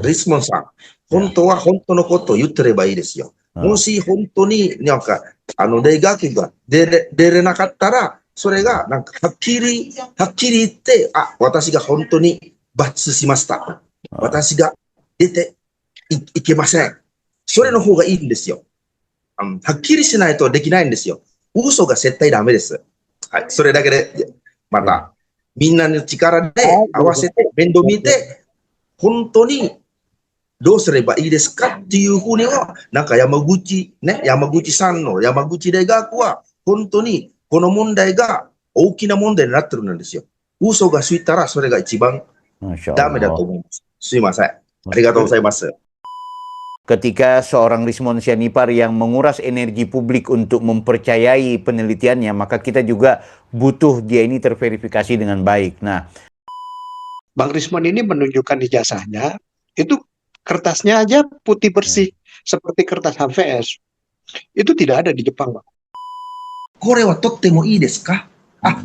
リスモンさん、本当は本当のことを言ってればいいですよ。もし本当になんか、大学が出れなかったら、それがなんかはっきり言って、私が本当に抜粋しました。私が出ていけません。それの方がいいんですよ。はっきりしないとできないんですよ。嘘が絶対ダメです。はい。それだけで、また、みんなの力で合わせて、面倒見て、本当にどうすればいいですかっていうふうには、なんか山口さんの山口大学は、本当にこの問題が大きな問題になってるんですよ。嘘がついたら、それが一番ダメだと思います。すいません。ありがとうございます。Ketika seorang Rismon Sianipar yang menguras energi publik untuk mempercayai penelitiannya, maka kita juga butuh dia ini terverifikasi dengan baik. Nah, Bang Rismon ini menunjukkan ijazahnya, itu kertasnya aja putih bersih, seperti kertas HVS. Itu tidak ada di Jepang, Bang. これは取ってもいいですか？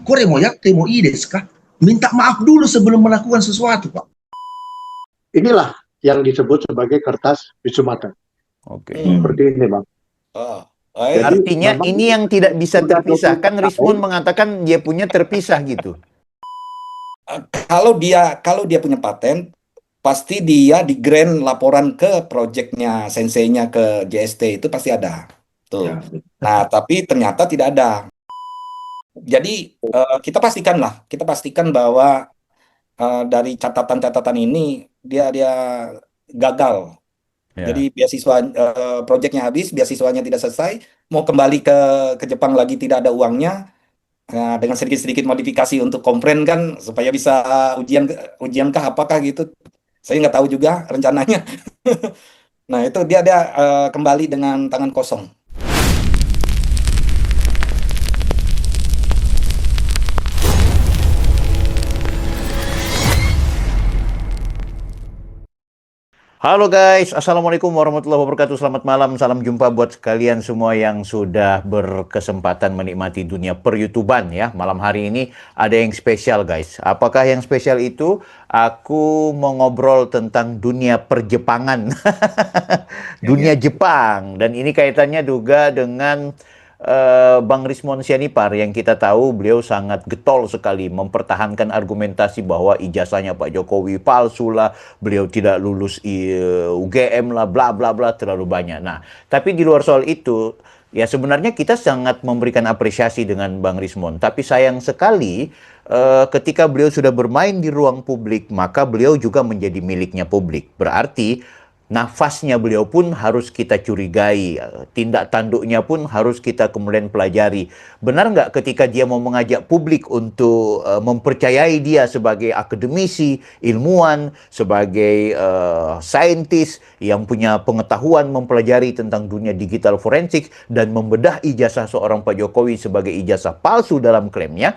これもやってもいいですか? Minta maaf dulu sebelum melakukan sesuatu, Pak. Inilah yang disebut sebagai kertas Wisumata. Oke. Seperti ini, Bang. Jadi, artinya ini yang tidak bisa terpisah. Kan Rismon mengatakan dia punya terpisah gitu. Kalau dia punya paten, pasti dia di grant laporan ke projectnya senseinya ke JST itu pasti ada. Tuh. Ya. Nah, tapi ternyata tidak ada. Jadi kita pastikan bahwa dari catatan-catatan ini dia gagal. Ya. Jadi beasiswa proyeknya habis, beasiswanya tidak selesai, mau kembali ke Jepang lagi tidak ada uangnya. Nah, dengan sedikit-sedikit modifikasi untuk kompren kan supaya bisa ujian kah apakah gitu. Saya nggak tahu juga rencananya. Nah, itu dia kembali dengan tangan kosong. Halo guys, Assalamualaikum warahmatullahi wabarakatuh. Selamat malam, salam jumpa buat kalian semua yang sudah berkesempatan menikmati dunia per-YouTuban ya. Malam hari ini ada yang spesial guys. Apakah yang spesial itu? Aku mau ngobrol tentang dunia perjepangan. Dunia Jepang. Dan ini kaitannya juga dengan Bang Rismon Sianipar yang kita tahu beliau sangat getol sekali mempertahankan argumentasi bahwa ijazahnya Pak Jokowi palsu lah, beliau tidak lulus UGM lah, bla bla bla, terlalu banyak. Nah, tapi di luar soal itu, ya sebenarnya kita sangat memberikan apresiasi dengan Bang Rismon. Tapi sayang sekali ketika beliau sudah bermain di ruang publik, maka beliau juga menjadi miliknya publik. Berarti nafasnya beliau pun harus kita curigai, tindak tanduknya pun harus kita kemudian pelajari. Benar nggak ketika dia mau mengajak publik untuk mempercayai dia sebagai akademisi, ilmuwan, sebagai saintis yang punya pengetahuan mempelajari tentang dunia digital forensik dan membedah ijazah seorang Pak Jokowi sebagai ijazah palsu dalam klaimnya.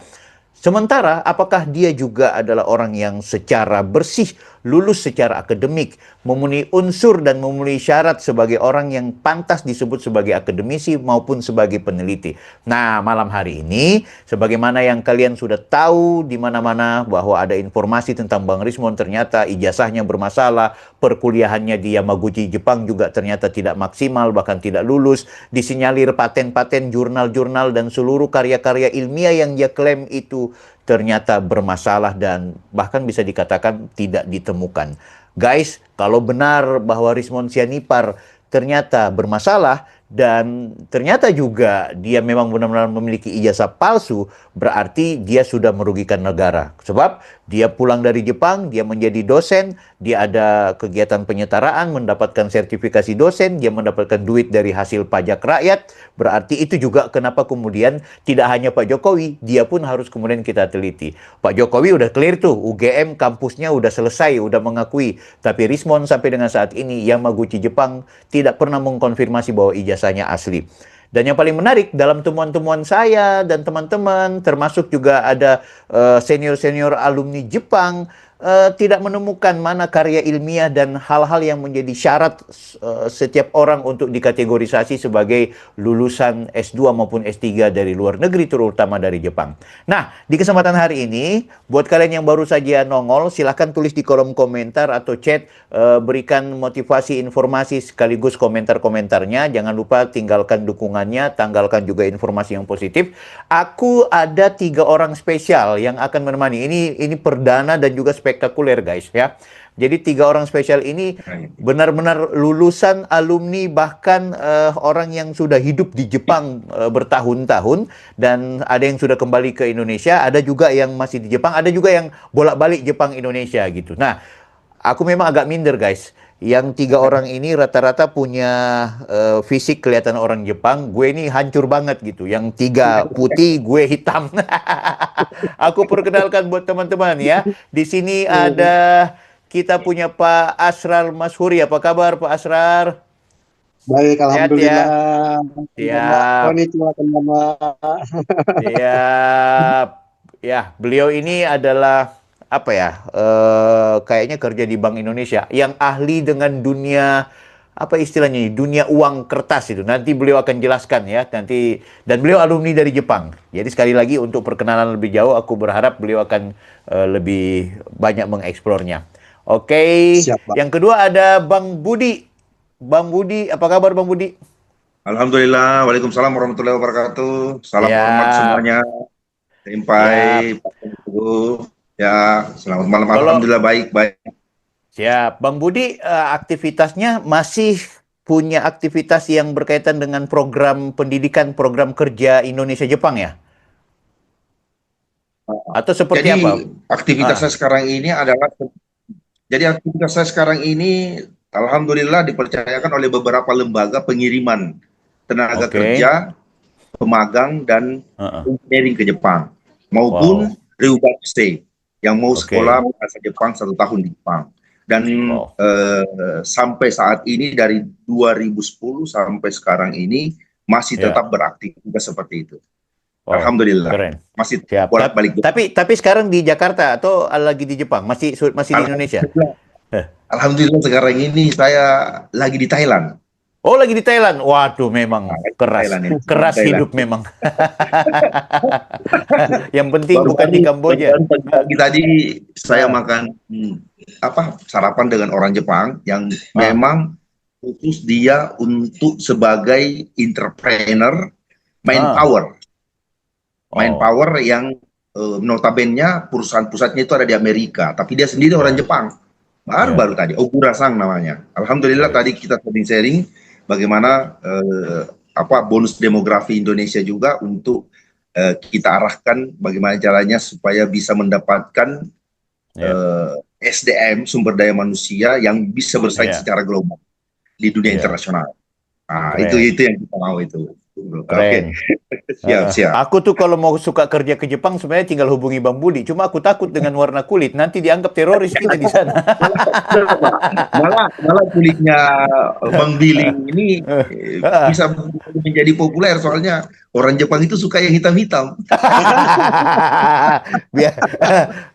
Sementara, apakah dia juga adalah orang yang secara bersih, lulus secara akademik, memenuhi unsur dan memenuhi syarat sebagai orang yang pantas disebut sebagai akademisi maupun sebagai peneliti. Nah, malam hari ini, sebagaimana yang kalian sudah tahu di mana-mana bahwa ada informasi tentang Bang Rismon ternyata ijazahnya bermasalah, perkuliahannya di Yamaguchi, Jepang juga ternyata tidak maksimal, bahkan tidak lulus, disinyalir paten-paten, jurnal-jurnal, dan seluruh karya-karya ilmiah yang dia klaim itu ternyata bermasalah dan bahkan bisa dikatakan tidak ditemukan. Guys, kalau benar bahwa Rismon Sianipar ternyata bermasalah dan ternyata juga dia memang benar-benar memiliki ijazah palsu, berarti dia sudah merugikan negara. Sebab dia pulang dari Jepang, dia menjadi dosen, dia ada kegiatan penyetaraan, mendapatkan sertifikasi dosen, dia mendapatkan duit dari hasil pajak rakyat. Berarti itu juga kenapa kemudian tidak hanya Pak Jokowi, dia pun harus kemudian kita teliti. Pak Jokowi udah clear tuh, UGM kampusnya udah selesai, udah mengakui. Tapi Rismon sampai dengan saat ini, Yamaguchi Jepang tidak pernah mengkonfirmasi bahwa ijazahnya asli. Dan yang paling menarik dalam temuan-temuan saya dan teman-teman, termasuk juga ada senior-senior alumni Jepang, tidak menemukan mana karya ilmiah dan hal-hal yang menjadi syarat setiap orang untuk dikategorisasi sebagai lulusan S2 maupun S3 dari luar negeri, terutama dari Jepang. Nah, di kesempatan hari ini, buat kalian yang baru saja nongol, silahkan tulis di kolom komentar atau chat, berikan motivasi, informasi, sekaligus komentar-komentarnya. Jangan lupa tinggalkan dukungannya, tanggalkan juga informasi yang positif. Aku ada 3 orang spesial yang akan menemani. Ini perdana dan juga spektakuler, guys, ya. Jadi 3 orang spesial ini benar-benar lulusan, alumni, bahkan orang yang sudah hidup di Jepang bertahun-tahun, dan ada yang sudah kembali ke Indonesia, ada juga yang masih di Jepang, ada juga yang bolak-balik Jepang Indonesia gitu. Nah, aku memang agak minder, guys. Yang 3 orang ini rata-rata punya fisik kelihatan orang Jepang. Gue ini hancur banget gitu. Yang 3 putih, gue hitam. Aku perkenalkan buat teman-teman ya. Di sini ada kita punya Pak Asrar Mashuri. Apa kabar Pak Asrar? Baik, Sehat ya? alhamdulillah. Siap. Konnichiwa, konbanwa. Siap. Ya, beliau ini adalah apa ya? Kayaknya kerja di Bank Indonesia yang ahli dengan dunia apa istilahnya ini? Dunia uang kertas itu. Nanti beliau akan jelaskan ya. Nanti dan beliau alumni dari Jepang. Jadi sekali lagi untuk perkenalan lebih jauh, aku berharap beliau akan lebih banyak mengeksplornya. Oke. Siap, Pak. Yang kedua ada Bang Budi. Bang Budi, apa kabar Bang Budi? Alhamdulillah, Waalaikumsalam warahmatullahi wabarakatuh. Salam hormat Siap. semuanya. Sampai Pak Teguh. Ya, selamat malam. Kalau Alhamdulillah baik. siap, Bang Budi aktivitasnya masih punya aktivitas yang berkaitan dengan program pendidikan, program kerja Indonesia Jepang ya? Atau seperti Jadi apa? aktivitas saya sekarang ini adalah aktivitas saya sekarang ini alhamdulillah dipercayakan oleh beberapa lembaga pengiriman tenaga Oke. kerja, pemagang dan Heeh. engineering ke Jepang maupun Wow. Ryubaku Stay yang mau Oke. sekolah bahasa Jepang 1 tahun di Jepang. Dan Wow. sampai saat ini dari 2010 sampai sekarang ini masih Ya. tetap beraktivitas seperti itu. Wow. Alhamdulillah Keren. masih Siap. bolak-balik Jepang. Tapi sekarang di Jakarta atau lagi di Jepang? Masih di Indonesia? Alhamdulillah sekarang ini saya lagi di Thailand. Oh, lagi di Thailand. Waduh, memang Lagi di keras. Thailand ini. Keras Thailand. hidup memang. Yang penting Baru bukan di Kamboja. pagi tadi saya Ah. makan sarapan dengan orang Jepang yang Ah. memang khusus dia untuk sebagai entrepreneur manpower. Manpower yang notabene perusahaan pusatnya itu ada di Amerika, tapi dia sendiri orang Jepang. Baru tadi Ogura-san namanya. Alhamdulillah tadi kita sharing bagaimana bonus demografi Indonesia juga untuk kita arahkan bagaimana caranya supaya bisa mendapatkan SDM, sumber daya manusia yang bisa bersaing secara global di dunia internasional. Nah, itu yang kita mau itu. Keren. Siap. Aku tuh kalau mau suka kerja ke Jepang sebenarnya tinggal hubungi Bang Budi. Cuma aku takut dengan warna kulit nanti dianggap teroris kita di sana. malah kulitnya Bang Billing ini bisa menjadi populer soalnya orang Jepang itu suka yang hitam-hitam.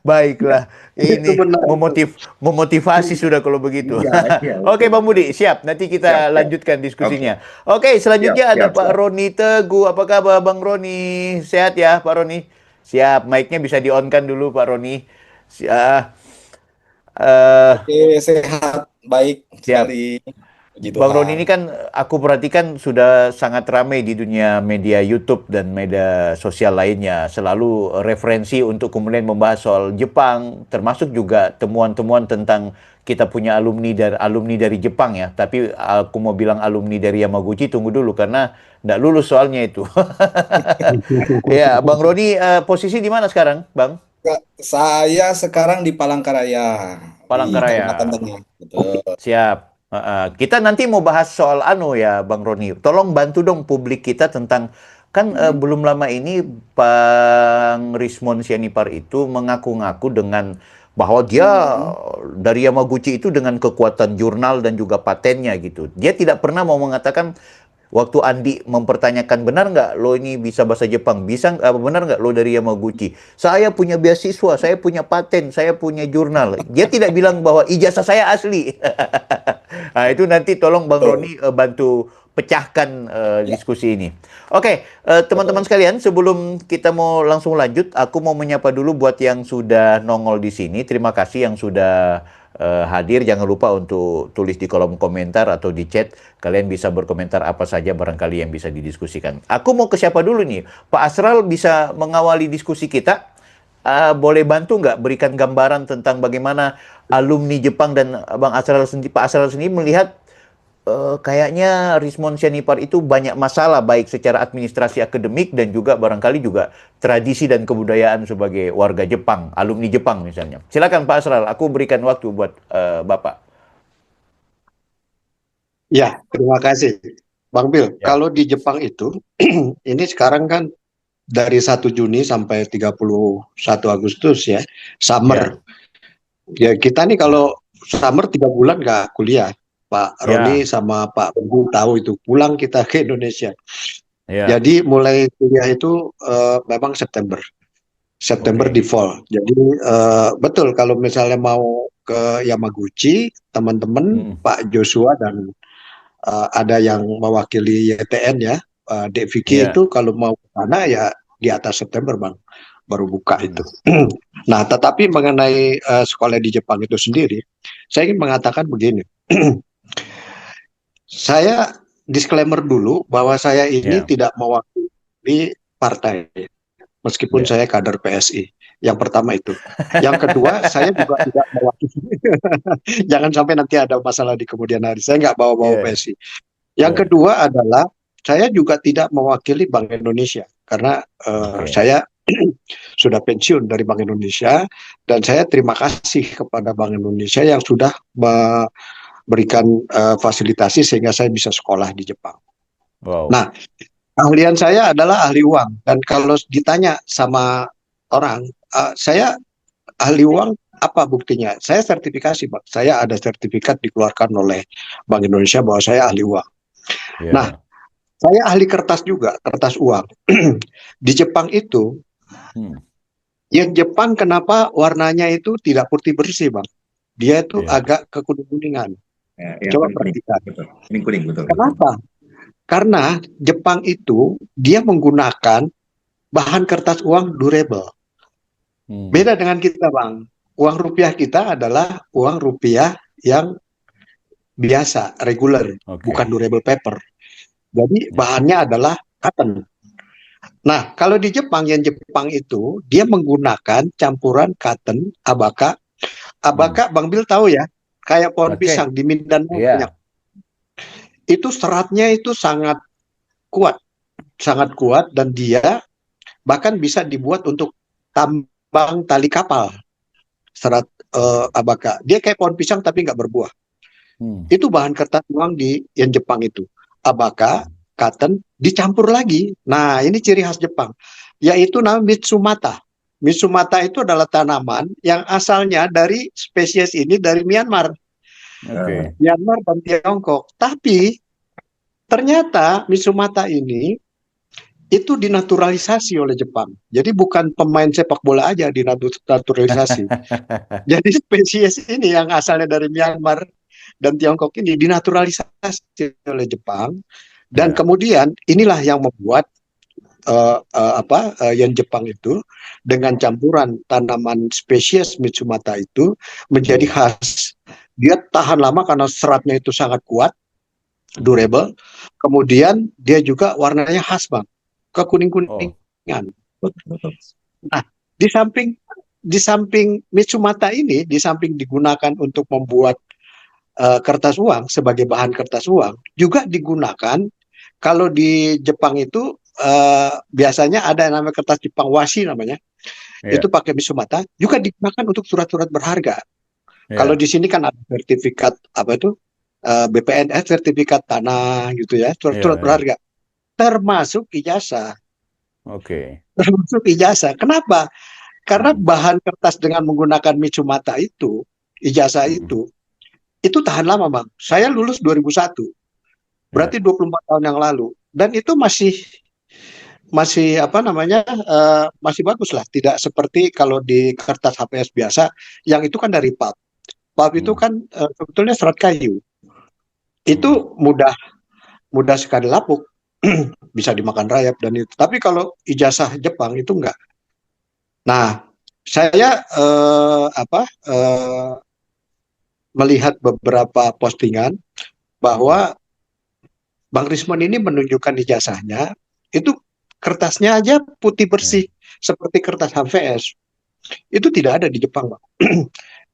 Baiklah. Ini memotivasi sudah kalau begitu. Oke, Bang Budi, siap. Nanti kita lanjutkan diskusinya. Oke, selanjutnya ada Pak Roni Teguh. Apa kabar Bang Roni? Sehat ya Pak Roni? Siap, mic-nya bisa di-on-kan dulu Pak Roni. Oke, sehat, baik sekali. Bang Roni ini kan aku perhatikan sudah sangat ramai di dunia media YouTube dan media sosial lainnya. Selalu referensi untuk kemudian membahas soal Jepang, termasuk juga temuan-temuan tentang kita punya alumni dari Jepang ya. Tapi aku mau bilang alumni dari Yamaguchi, tunggu dulu karena nggak lulus soalnya itu. Ya, Bang Roni posisi di mana sekarang, Bang? Saya sekarang di Palangkaraya, Palangkaraya. di Kalimantan Tengah. Betul. Siap. Kita nanti mau bahas soal ya Bang Roni. Tolong bantu dong publik kita tentang kan belum lama ini Bang Rismon Sianipar itu mengaku-ngaku dengan bahwa dia dari Yamaguchi itu dengan kekuatan jurnal dan juga patennya gitu. Dia tidak pernah mau mengatakan Waktu Andi mempertanyakan, benar nggak lo ini bisa bahasa Jepang? Benar nggak lo dari Yamaguchi? Saya punya beasiswa, saya punya paten, saya punya jurnal. Dia tidak bilang bahwa ijazah saya asli. Nah, itu nanti tolong Bang Roni bantu pecahkan diskusi ini. Oke, teman-teman sekalian, sebelum kita mau langsung lanjut, aku mau menyapa dulu buat yang sudah nongol di sini. Terima kasih yang sudah hadir. Jangan lupa untuk tulis di kolom komentar atau di chat. Kalian bisa berkomentar apa saja barangkali yang bisa didiskusikan. Aku mau ke siapa dulu nih? Pak Asral bisa mengawali diskusi kita. Boleh bantu nggak berikan gambaran tentang bagaimana alumni Jepang dan Pak Asral sendiri melihat kayaknya Rismon Sianipar itu banyak masalah baik secara administrasi akademik dan juga barangkali juga tradisi dan kebudayaan sebagai warga Jepang, alumni Jepang misalnya. Silakan Pak Asral, aku berikan waktu buat Bapak. Ya, terima kasih. Bang Bill, Ya. kalau di Jepang itu, ini sekarang kan dari 1 Juni sampai 31 Agustus ya, summer. Ya, kita nih kalau summer 3 bulan nggak kuliah. Pak Roni sama Pak Benggu tahu itu, pulang kita ke Indonesia. Ya. Jadi mulai kuliah itu memang September Oke. di fall. Jadi betul kalau misalnya mau ke Yamaguchi, teman-teman Pak Joshua dan ada yang mewakili YTN ya, Dek Vicky Ya. itu kalau mau ke sana ya di atas September Bang, baru buka itu. Nah, tetapi mengenai sekolah di Jepang itu sendiri, saya ingin mengatakan begini. Saya disclaimer dulu bahwa saya ini Ya. tidak mewakili partai, meskipun Ya. saya kader PSI. Yang pertama itu. Yang kedua, saya juga tidak mewakili. Jangan sampai nanti ada masalah di kemudian hari. Saya nggak bawa-bawa Ya. PSI. Yang kedua adalah saya juga tidak mewakili Bank Indonesia karena saya sudah pensiun dari Bank Indonesia dan saya terima kasih kepada Bank Indonesia yang sudah memberikan fasilitasi sehingga saya bisa sekolah di Jepang. Wow. Nah, keahlian saya adalah ahli uang dan kalau ditanya sama orang, saya ahli uang apa buktinya? Saya sertifikasi, Pak. Saya ada sertifikat dikeluarkan oleh Bank Indonesia bahwa saya ahli uang. Ya. Nah, saya ahli kertas juga, kertas uang. Di Jepang itu, yang Jepang kenapa warnanya itu tidak putih bersih, Bang? Dia itu agak kekuning-kuningan. Coba perhatikan. Kuning, betul. Kenapa? Karena Jepang itu dia menggunakan bahan kertas uang durable. Beda dengan kita, Bang. Uang rupiah kita adalah uang rupiah yang biasa, regular, bukan durable paper. Jadi bahannya adalah cotton. Nah, kalau di Jepang, yang Jepang itu dia menggunakan campuran cotton, abaka. Abaka, Bang Bil tahu ya, kayak pohon pisang di Mindanao banyak. Itu seratnya itu sangat kuat dan dia bahkan bisa dibuat untuk tambang tali kapal. Serat abaka, dia kayak pohon pisang tapi nggak berbuah. Itu bahan kertas uang di yang Jepang itu. Abaka, cotton, dicampur lagi. Nah, ini ciri khas Jepang, yaitu namanya Mitsumata. Mitsumata itu adalah tanaman yang asalnya dari spesies ini dari Myanmar. Myanmar dan Tiongkok. Tapi ternyata Mitsumata ini itu dinaturalisasi oleh Jepang. Jadi bukan pemain sepak bola aja dinaturalisasi. Jadi spesies ini yang asalnya dari Myanmar dan Tiongkok ini dinaturalisasi oleh Jepang dan kemudian inilah yang membuat yang Jepang itu dengan campuran tanaman spesies Mitsumata itu menjadi khas. Dia tahan lama karena seratnya itu sangat kuat, durable. Kemudian dia juga warnanya khas, Bang, kekuning-kuningan. Nah, di samping Mitsumata ini, di samping digunakan untuk membuat kertas uang sebagai bahan kertas uang, juga digunakan kalau di Jepang itu biasanya ada yang namanya kertas Jepang washi namanya, itu pakai Mitsumata, juga digunakan untuk surat-surat berharga. Kalau di sini kan ada sertifikat apa itu BPNS, sertifikat tanah gitu ya, surat-surat berharga, termasuk ijazah. Termasuk ijazah. Kenapa? Karena bahan kertas dengan menggunakan Mitsumata itu, ijazah itu tahan lama, Bang. Saya lulus 2001. Berarti 24 tahun yang lalu. Dan itu masih apa namanya, masih bagus lah. Tidak seperti kalau di kertas HPS biasa, yang itu kan dari pulp. Pulp itu kan sebetulnya serat kayu. Itu mudah sekali lapuk. Bisa dimakan rayap dan itu. Tapi kalau ijazah Jepang itu enggak. Nah, saya melihat beberapa postingan bahwa Bang Rismon ini menunjukkan ijazahnya, itu kertasnya aja putih bersih seperti kertas HVS. Itu tidak ada di Jepang, Bang.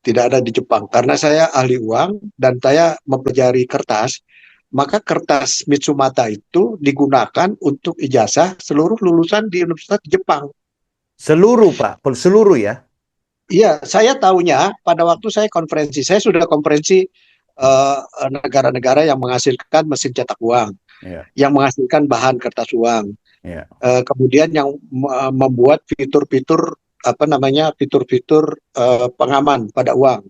Tidak ada di Jepang karena saya ahli uang dan saya mempelajari kertas, maka kertas Mitsumata itu digunakan untuk ijazah seluruh lulusan di Universitas Jepang. Seluruh, Pak, seluruh ya? Iya, saya tahunya pada waktu saya konferensi, saya sudah konferensi negara-negara yang menghasilkan mesin cetak uang, yang menghasilkan bahan kertas uang, kemudian yang membuat fitur-fitur fitur-fitur pengaman pada uang.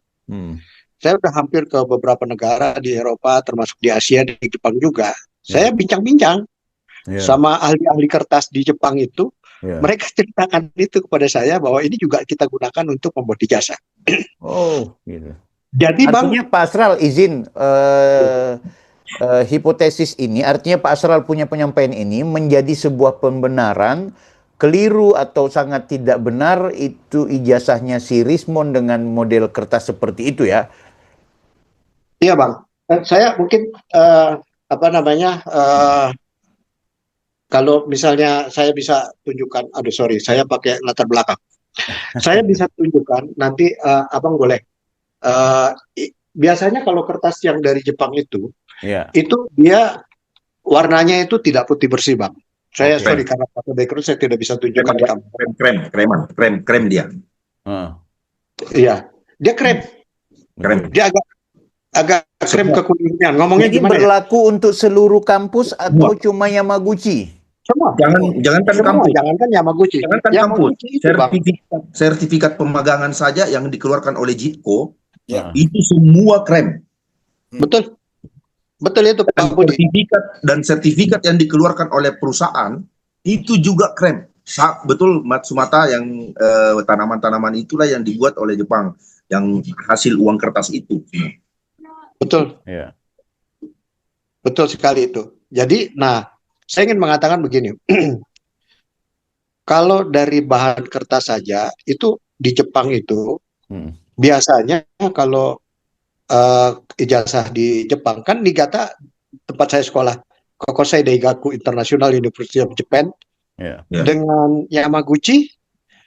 Saya sudah hampir ke beberapa negara di Eropa, termasuk di Asia, di Jepang juga. Saya bincang-bincang sama ahli-ahli kertas di Jepang itu. Mereka ceritakan itu kepada saya bahwa ini juga kita gunakan untuk membuat ijazah. Oh, gitu. Jadi artinya Bang, Pak Asral izin hipotesis ini, artinya Pak Asral punya penyampaian ini menjadi sebuah pembenaran keliru atau sangat tidak benar itu ijazahnya si Rismon dengan model kertas seperti itu ya? Iya Bang, saya mungkin kalau misalnya saya bisa tunjukkan, saya pakai latar belakang. Saya bisa tunjukkan nanti, Abang boleh. Biasanya kalau kertas yang dari Jepang itu dia warnanya itu tidak putih bersih, Bang. Saya sorry karena pakai background saya tidak bisa tunjukkan di kamera. Krem dia. Iya, dia krem. Dia agak krem kekuningan. Ngomongnya jadi gimana berlaku untuk seluruh kampus atau cuma Yamaguchi? Semua. Jangankan kampus. Jangankan Yamaguchi. Jangankan kampus. Sertifikat pemagangan saja yang dikeluarkan oleh JITCO itu semua krem. Betul. Betul itu Pak Budi. Dan sertifikat yang dikeluarkan oleh perusahaan itu juga krem. Betul Matsumata yang tanaman-tanaman itulah yang dibuat oleh Jepang, yang hasil uang kertas itu. Betul. Betul sekali itu. Jadi, saya ingin mengatakan begini. Kalau dari bahan kertas saja itu di Jepang itu biasanya kalau ijazah di Jepang kan Niigata, tempat saya sekolah, Kokosei Daigaku International University of Japan, dengan Yamaguchi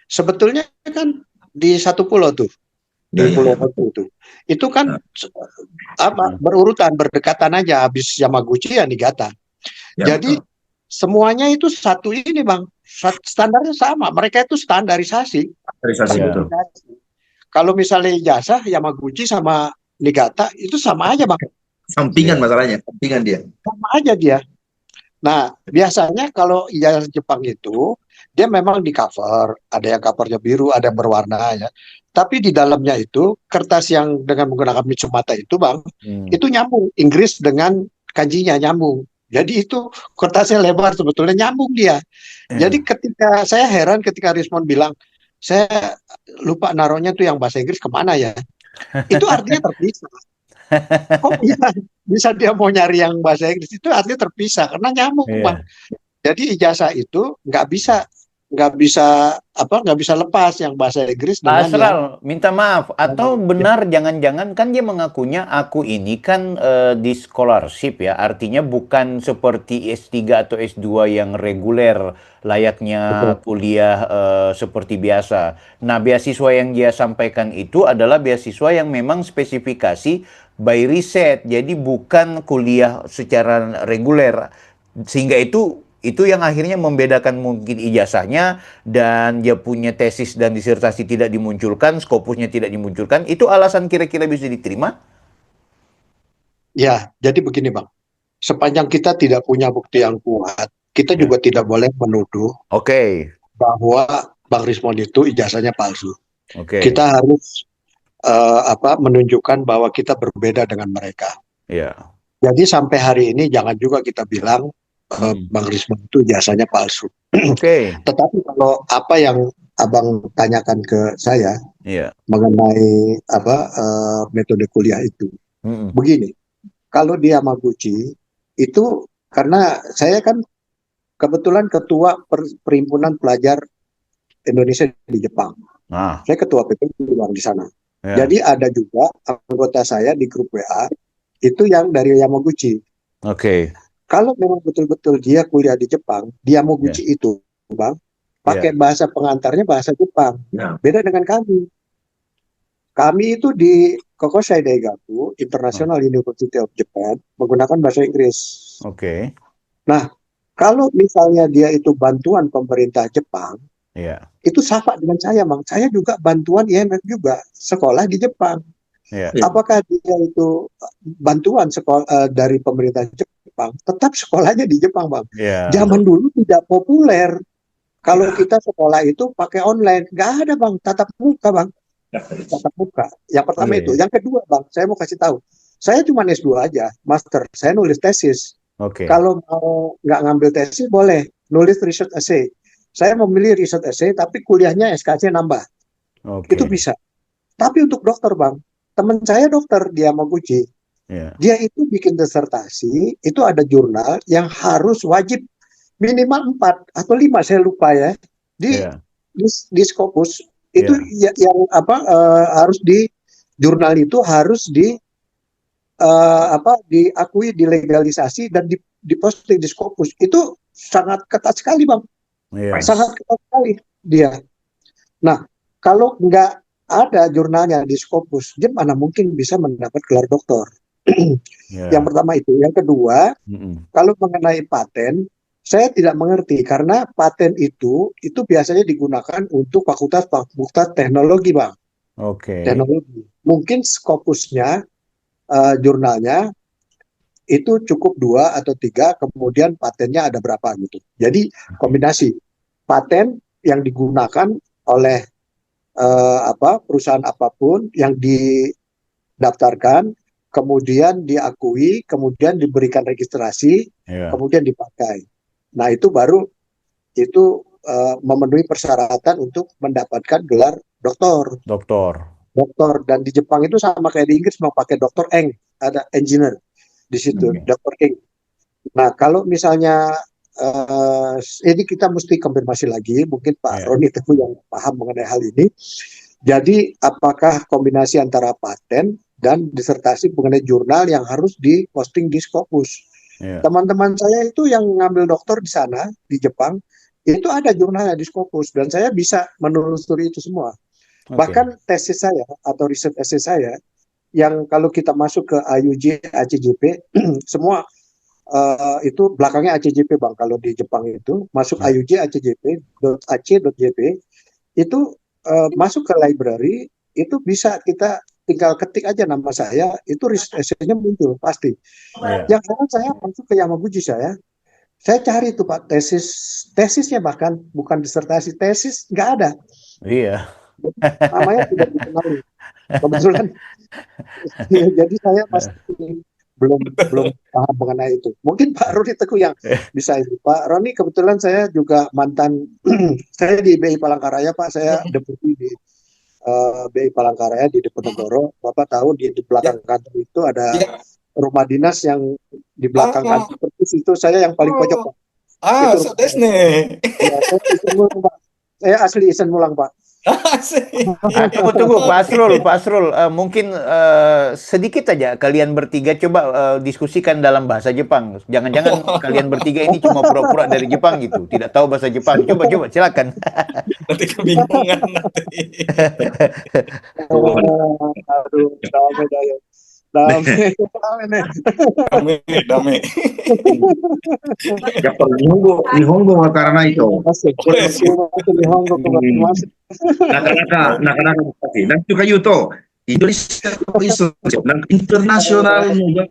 sebetulnya kan di satu pulau tuh, di Pulau Hotu itu. Itu kan berurutan, berdekatan aja, habis Yamaguchi ya Niigata. Jadi semuanya itu satu ini Bang, standarnya sama. Mereka itu standarisasi. Betul. Kalau misalnya ijazah Yamaguchi sama Niigata itu sama aja Bang. Sampingan masalahnya, sampingan dia. Sama aja dia. Nah, biasanya kalau ijazah Jepang itu dia memang di cover, ada yang covernya biru, ada yang berwarna ya. Tapi di dalamnya itu kertas yang dengan menggunakan Mitsumata itu Bang, itu nyambung Inggris dengan kanjinya nyambung. Jadi itu kertasnya lebar sebetulnya nyambung dia. Jadi ketika saya heran ketika Rismon bilang saya lupa naruhnya tuh yang bahasa Inggris kemana ya. Itu artinya terpisah. Kok bisa dia mau nyari yang bahasa Inggris, itu artinya terpisah karena nyambung Bang. Jadi ijazah itu nggak bisa lepas yang bahasa Inggris dengan Asral, minta maaf, atau benar jangan-jangan kan dia mengakunya aku ini kan di scholarship ya, artinya bukan seperti S3 atau S2 yang reguler layaknya kuliah seperti biasa. Nah, beasiswa yang dia sampaikan itu adalah beasiswa yang memang spesifikasi by riset, jadi bukan kuliah secara reguler, sehingga itu yang akhirnya membedakan mungkin ijazahnya, dan dia punya tesis dan disertasi tidak dimunculkan, skopusnya tidak dimunculkan. Itu alasan kira-kira bisa diterima? Ya, jadi begini Bang. Sepanjang kita tidak punya bukti yang kuat, kita juga tidak boleh menuduh bahwa Bang Rismon itu ijazahnya palsu. Kita harus menunjukkan bahwa kita berbeda dengan mereka. Jadi sampai hari ini jangan juga kita bilang Bang Risma itu jasanya palsu. Oke. Tetapi kalau apa yang Abang tanyakan ke saya Iya. mengenai metode kuliah itu, begini, kalau di Yamaguchi itu karena saya kan kebetulan ketua Perhimpunan Pelajar Indonesia di Jepang. Saya ketua PPI di sana. Ya. Jadi ada juga anggota saya di grup WA itu yang dari Yamaguchi. Oke. Kalau memang betul-betul dia kuliah di Jepang, di Yamaguchi itu, Bang, pakai bahasa pengantarnya bahasa Jepang. Beda dengan kami. Kami itu di Kokosai Daigaku, International University of Japan, menggunakan bahasa Inggris. Oke. Nah, kalau misalnya dia itu bantuan pemerintah Jepang, itu sama dengan saya, Bang. Saya juga bantuan IMF juga, sekolah di Jepang. Apakah dia itu bantuan sekolah dari pemerintah Jepang? Tetap sekolahnya di Jepang, Bang. Zaman dulu tidak populer. Kalau kita sekolah itu pakai online, nggak ada, Bang, tatap muka, Bang. Tatap muka. Yang pertama itu. Yang kedua, Bang, saya mau kasih tahu. Saya cuma S2 aja, master. Saya nulis tesis. Kalau mau nggak ngambil tesis, boleh. Nulis research essay. Saya memilih research essay, tapi kuliahnya SKC nambah. Itu bisa. Tapi untuk dokter, Bang, teman saya dokter di Yamaguchi, dia itu bikin disertasi, itu ada jurnal yang harus wajib minimal 4 atau 5, saya lupa ya, di Scopus. Itu yang harus di jurnal itu harus diakui, dilegalisasi dan diposting di Scopus. Itu sangat ketat sekali, Bang. Sangat ketat sekali dia. Nah, kalau nggak ada jurnalnya di Scopus, dia mana mungkin bisa mendapat gelar doktor. Yang pertama itu. Yang kedua, kalau mengenai paten, saya tidak mengerti karena paten itu biasanya digunakan untuk fakultas teknologi, Bang. Teknologi. Mungkin Scopusnya, jurnalnya itu cukup 2 atau 3, kemudian patennya ada berapa gitu. Jadi kombinasi paten yang digunakan oleh perusahaan apapun yang didaftarkan, kemudian diakui, kemudian diberikan registrasi, kemudian dipakai. Nah, itu baru memenuhi persyaratan untuk mendapatkan gelar doktor. Dan di Jepang itu sama kayak di Inggris, mau pakai doktor Eng, ada engineer di situ, doktor Eng. Nah, kalau misalnya ini kita mesti konfirmasi lagi, mungkin Pak Roni Teguh yang paham mengenai hal ini. Jadi, apakah kombinasi antara paten dan disertasi mengenai jurnal yang harus diposting di Scopus? Teman-teman saya itu yang ngambil doktor di sana, di Jepang, itu ada jurnalnya di Scopus, dan saya bisa menelusuri itu semua. Bahkan tesis saya atau riset essay saya, yang kalau kita masuk ke AUJ, ACJP, semua itu belakangnya ACJP, Bang. Kalau di Jepang itu, masuk AUJ, ACJP.ac.jp, itu masuk ke library, itu bisa kita tinggal ketik aja nama saya, itu riset essay-nya muncul pasti. Yang sekarang saya masuk ke Yamaguchi, saya cari itu, Pak, tesisnya, bahkan bukan disertasi, tesis nggak ada. Namanya tidak dikenali kebetulan. Jadi saya masih belum paham mengenai itu. Mungkin Pak Roni Teguh yang bisa ini. Pak Roni, kebetulan saya juga mantan saya di BI Palangkaraya, Pak. Saya deputi di BI Palangkaraya di Diponegoro. Bapak tahu di belakang kantor itu ada rumah dinas yang di belakang kantor itu, saya yang paling pojok, Pak. So desne. Ya, saya asli Isen Mulang, Pak. Tunggu, Pak Asrul, mungkin sedikit aja kalian bertiga coba diskusikan dalam bahasa Jepang. Jangan-jangan kalian bertiga ini cuma pura-pura dari Jepang gitu, tidak tahu bahasa Jepang. Coba silakan. Nanti kebingungan nanti. Aduh, Dame. やっぱり日本語わからないと、なかなか難しい。なんとか言うと、インドネシアのなんかインターナショナルの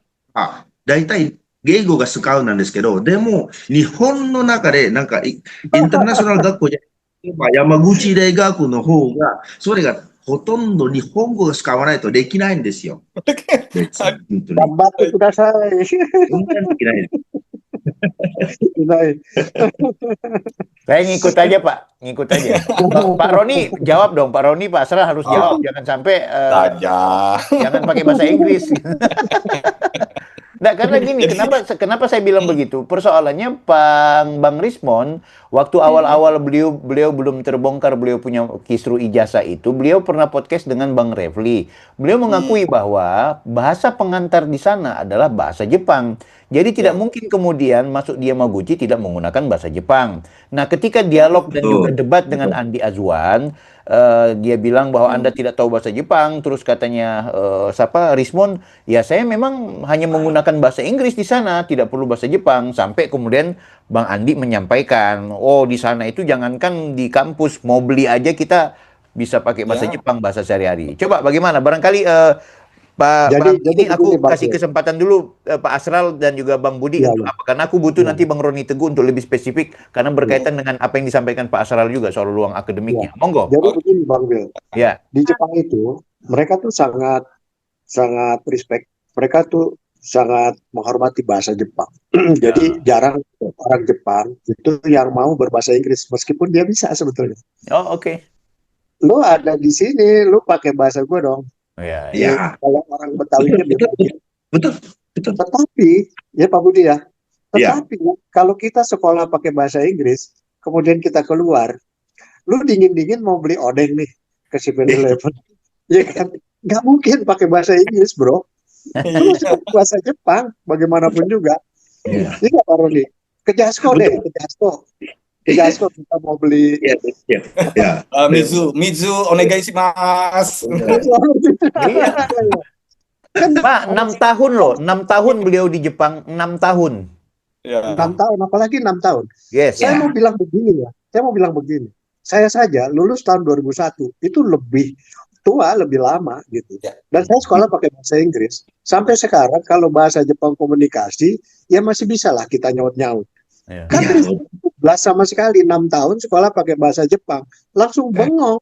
大体言語が使うなんですけど、でも日本の中でなんかインターナショナル学校じゃ山口大学の方がそれがほとんど日本語を使わないとできないんですよ。別に、本当に。 Gambatte kudasai. そんなにできない。 Inai. Saya ngikut aja Pak, ngikut aja. Pak Roni jawab dong, Pak Roni, Pak Asral harus jawab, jangan sampai Saja. jangan pakai bahasa Inggris. Nah, karena gini, kenapa saya bilang begitu? Persoalannya Bang Rismon, waktu awal-awal beliau belum terbongkar, beliau punya kisru ijazah itu, beliau pernah podcast dengan Bang Refli. Beliau mengakui bahwa bahasa pengantar di sana adalah bahasa Jepang. Jadi tidak mungkin kemudian masuk di Yamaguchi tidak menggunakan bahasa Jepang. Nah, ketika dialog dan juga debat dengan Andi Azwan, dia bilang bahwa Anda tidak tahu bahasa Jepang, terus katanya Rismon, ya saya memang hanya menggunakan bahasa Inggris di sana, tidak perlu bahasa Jepang, sampai kemudian Bang Andi menyampaikan, oh di sana itu jangankan di kampus, mau beli aja kita bisa pakai bahasa Jepang, bahasa sehari-hari. Coba bagaimana? Barangkali Pak, ini aku begini, Bang kasih Bel. kesempatan dulu Pak Asral dan juga Bang Budi Iya, untuk iya. apa? Karena aku butuh nanti Bang Roni Teguh untuk lebih spesifik karena berkaitan dengan apa yang disampaikan Pak Asral juga soal ruang akademiknya. Monggo. Jadi begini Bang Bel, Ya. di Jepang itu mereka tuh sangat respect, mereka tuh sangat menghormati bahasa Jepang. Jadi jarang orang Jepang itu yang mau berbahasa Inggris meskipun dia bisa sebetulnya. Oh, oke. Lu ada di sini, lu pakai bahasa gue dong. Ya, Ya, Kalau orang Betawinya dia pakai. betul, betul. Tetapi ya Pak Budi ya, Iya. tetapi kalau kita sekolah pakai bahasa Inggris, kemudian kita keluar, lu dingin-dingin mau beli odeng nih ke 7-Eleven, ya kan? Nggak mungkin pakai bahasa Inggris, bro. Lu harus pakai bahasa Jepang, bagaimanapun juga. Iya. Ini nggak Pak Roni? Ke Jasko deh, ke Jasko. Ke Jasko kita mau beli. Iya, iya, iya. Mizu, onegai shimasu. Iya. Kan Pak, 6 tahun loh, 6 tahun beliau di Jepang, 6 tahun. Ya. 6 tahun, apalagi 6 tahun. Yes. Saya mau bilang begini ya, saya mau bilang begini. Saya saja lulus tahun 2001, itu lebih tua, lebih lama gitu. Ya. Dan saya sekolah pakai bahasa Inggris. Sampai sekarang kalau bahasa Jepang komunikasi, ya masih bisa lah kita nyaut-nyaut. Ya. Kan belas sama sekali 6 tahun sekolah pakai bahasa Jepang, langsung bengong.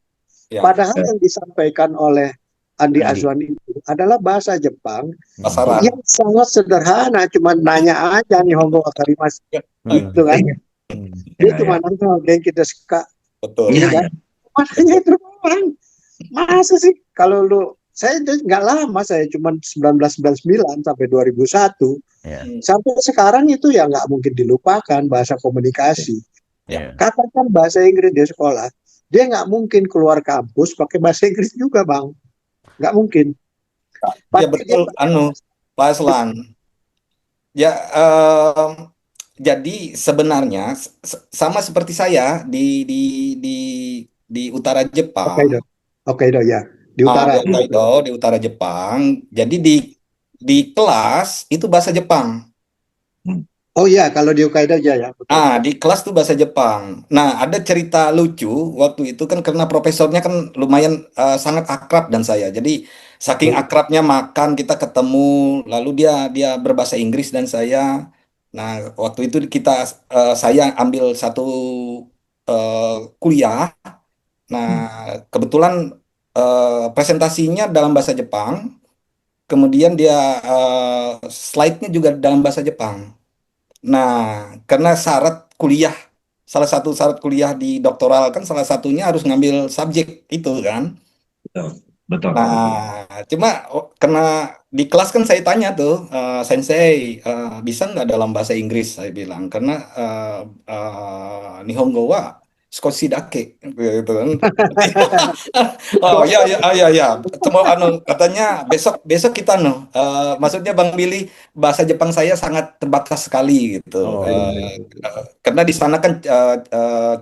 Ya. Padahal yang disampaikan oleh Andi Andi. Azwan itu adalah bahasa Jepang Pasaran. yang sangat sederhana, cuma nanya aja nih Hongo Wakarimasu, gitu kan. Dia cuma nanya genki desu ka, Betul. gitu kan. Makanya itu doang. Masa sih kalau lu, saya nggak lama, saya cuma 1999 sampai 2001, Ya. sampai sekarang itu ya nggak mungkin dilupakan bahasa komunikasi. Ya. Katakan bahasa Inggris di sekolah, dia nggak mungkin keluar kampus pakai bahasa Inggris juga, Bang. Nggak mungkin. Ya betul, Pak Aslan. Ya, jadi sebenarnya sama seperti saya di utara Jepang. Hokkaido ya, di utara. Di utara Jepang. Jadi di kelas itu bahasa Jepang. Oh iya, kalau di Hokkaido aja ya. Betul. Di kelas tuh bahasa Jepang. Nah, ada cerita lucu waktu itu kan karena profesornya kan lumayan sangat akrab dan saya. Jadi saking akrabnya makan kita ketemu, lalu dia berbahasa Inggris dan saya. Nah, waktu itu saya ambil satu kuliah. Nah, kebetulan presentasinya dalam bahasa Jepang. Kemudian dia slide-nya juga dalam bahasa Jepang. Nah, karena salah satu syarat kuliah di doktoral kan salah satunya harus ngambil subjek itu kan. Betul. Nah, cuma karena di kelas kan saya tanya tuh, Sensei, bisa nggak dalam bahasa Inggris? Saya bilang, karena Nihongo wa skoshi dake, gitu kan. Oh ya. Katanya besok kita maksudnya Bang Billy, bahasa Jepang saya sangat terbatas sekali gitu. Oh, Karena di sana kan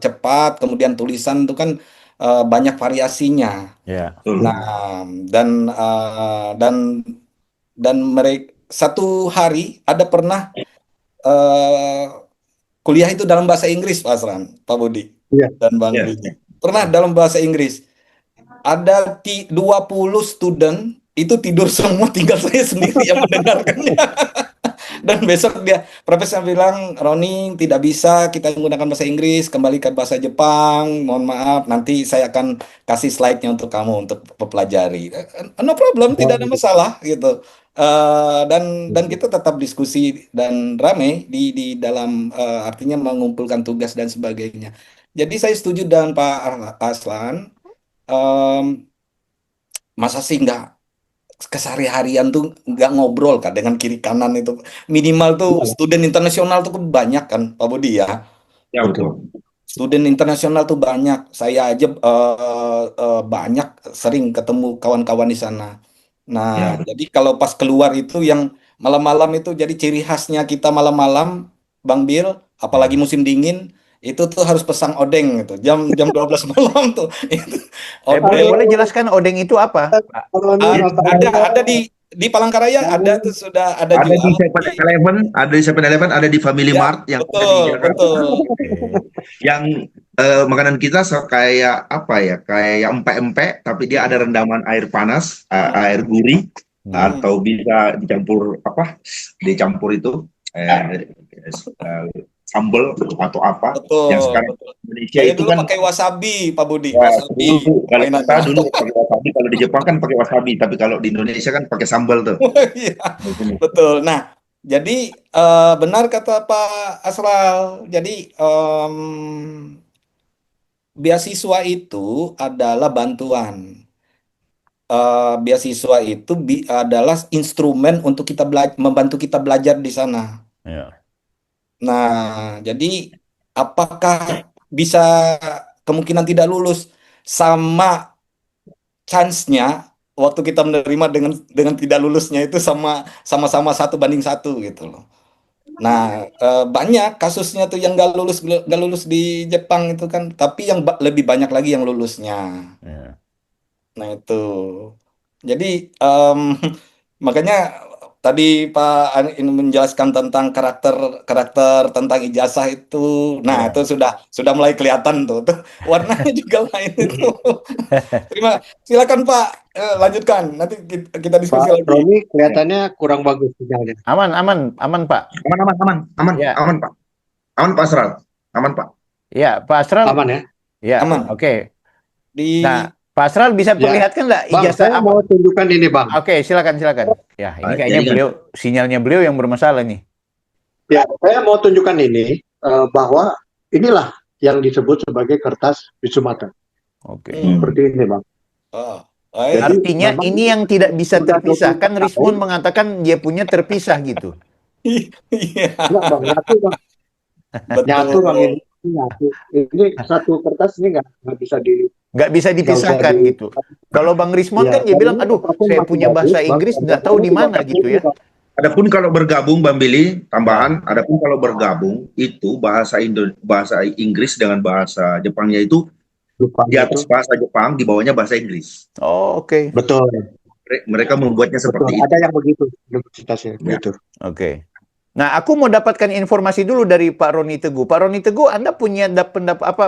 cepat, kemudian tulisan itu kan banyak variasinya. Ya. Nah, dan mereka satu hari ada pernah kuliah itu dalam bahasa Inggris, Pak Asran, Pak Budi, dan Bang Billy. Pernah dalam bahasa Inggris. Ada 20 student itu tidur semua, tinggal saya sendiri yang mendengarkannya. Dan besok profesor bilang, Roni tidak bisa kita menggunakan bahasa Inggris, kembalikan bahasa Jepang. Mohon maaf, nanti saya akan kasih slide-nya untuk kamu untuk pelajari. No problem, tidak ada masalah gitu. Dan kita tetap diskusi dan rame di dalam artinya mengumpulkan tugas dan sebagainya. Jadi saya setuju dengan Pak Aslan. em, Masa sih nggak kesehari-harian tuh nggak ngobrol kan dengan kiri kanan itu, minimal tuh Iya, student internasional tuh kan banyak kan Pak Budi ya. Ya betul. betul. Student internasional tuh banyak, saya aja banyak sering ketemu kawan-kawan di sana. Nah, Ya betul. jadi kalau pas keluar itu yang malam-malam itu jadi ciri khasnya kita malam-malam, Bang Bill, apalagi Ya. musim dingin, itu tuh harus pesan odeng gitu. Jam jam 12 malam tuh. Itu odeng. Boleh jelaskan odeng itu apa, Pak? Kalau ini A- masalahnya ada di Palangkaraya, ada tuh sudah ada Ada di jual 7-Eleven, ada di Family ya, Mart yang ada di betul Jakarta. betul. Oke. Yang makanan kita kayak apa ya? Kayak empek-empek, tapi dia ada rendaman air panas, air gurih, Hmm. atau bisa dicampur apa? Dicampur itu sambal atau apa? Yang Betul, sekarang betul. di Indonesia Saya itu dulu kan pakai wasabi, Pak Budi. ya, Wasabi kalau kita mainannya. dulu pakai wasabi, kalau di Jepang kan pakai wasabi, tapi kalau di Indonesia kan pakai sambal tuh. Iya, betul. Nah, jadi benar kata Pak Asral. Jadi beasiswa itu adalah bantuan. Beasiswa itu adalah instrumen untuk membantu kita belajar di sana. Ya. Nah, jadi apakah bisa kemungkinan tidak lulus sama chance-nya waktu kita menerima dengan tidak lulusnya itu sama-sama 1 banding 1 gitu loh. Nah, banyak kasusnya tuh yang nggak lulus di Jepang itu kan, tapi yang lebih banyak lagi yang lulusnya. Ya. Nah, itu. Jadi makanya tadi Pak ini menjelaskan tentang karakter karakter tentang ijazah itu. Nah, itu Ya. sudah mulai kelihatan tuh warnanya juga lain itu. Silakan Pak. Lanjutkan. Nanti kita diskusi Pak lagi. Roni kelihatannya kurang bagus sinyalnya. Aman, aman, aman, Pak. Aman, aman, aman, aman, Ya, aman Pak, aman Pak Asral, aman Pak. ya, Pak Asral. Aman ya? Ya, Aman. oke. Nah, Di Pak Asral bisa Ya, perlihatkan nggak Bang, ijazah saya apa? mau tunjukkan ini, Bang. Oke, silakan, silakan. Ya, ini kayaknya Jadi kan sinyalnya beliau yang bermasalah nih. Ya, saya mau tunjukkan ini bahwa inilah yang disebut sebagai kertas Bitsumata. Oke. Seperti ini, Bang. oh, Jadi Artinya memang ini yang tidak bisa sudah terpisah. 24 Kan Rismon tahun. mengatakan dia punya terpisah gitu. iya, Enggak, Bang, nyatu, Bang. Nyatu, Bang, betul. ini nyatu. Ini satu kertas ini nggak bisa Nggak bisa nggak usah dipisahkan gitu. Kalau Bang Rismon ya, kan dia dan bilang, ini aduh, kertasnya saya masih punya bagus, bahasa Bang. Inggris nggak tahu Kertasnya di juga mana gitu ini, ya. Bang. adapun kalau bergabung Bang Billy, Ya, tambahan, adapun kalau bergabung itu bahasa Inggris dengan bahasa Jepangnya itu Jepang di itu atas bahasa Jepang, di bawahnya bahasa Inggris. oh, oke. betul, Mereka membuatnya betul. seperti Ada itu. yang begitu universitasnya, Ya. gitu. Oke. Nah, aku mau dapatkan informasi dulu dari Pak Roni Teguh. Pak Roni Teguh, Anda punya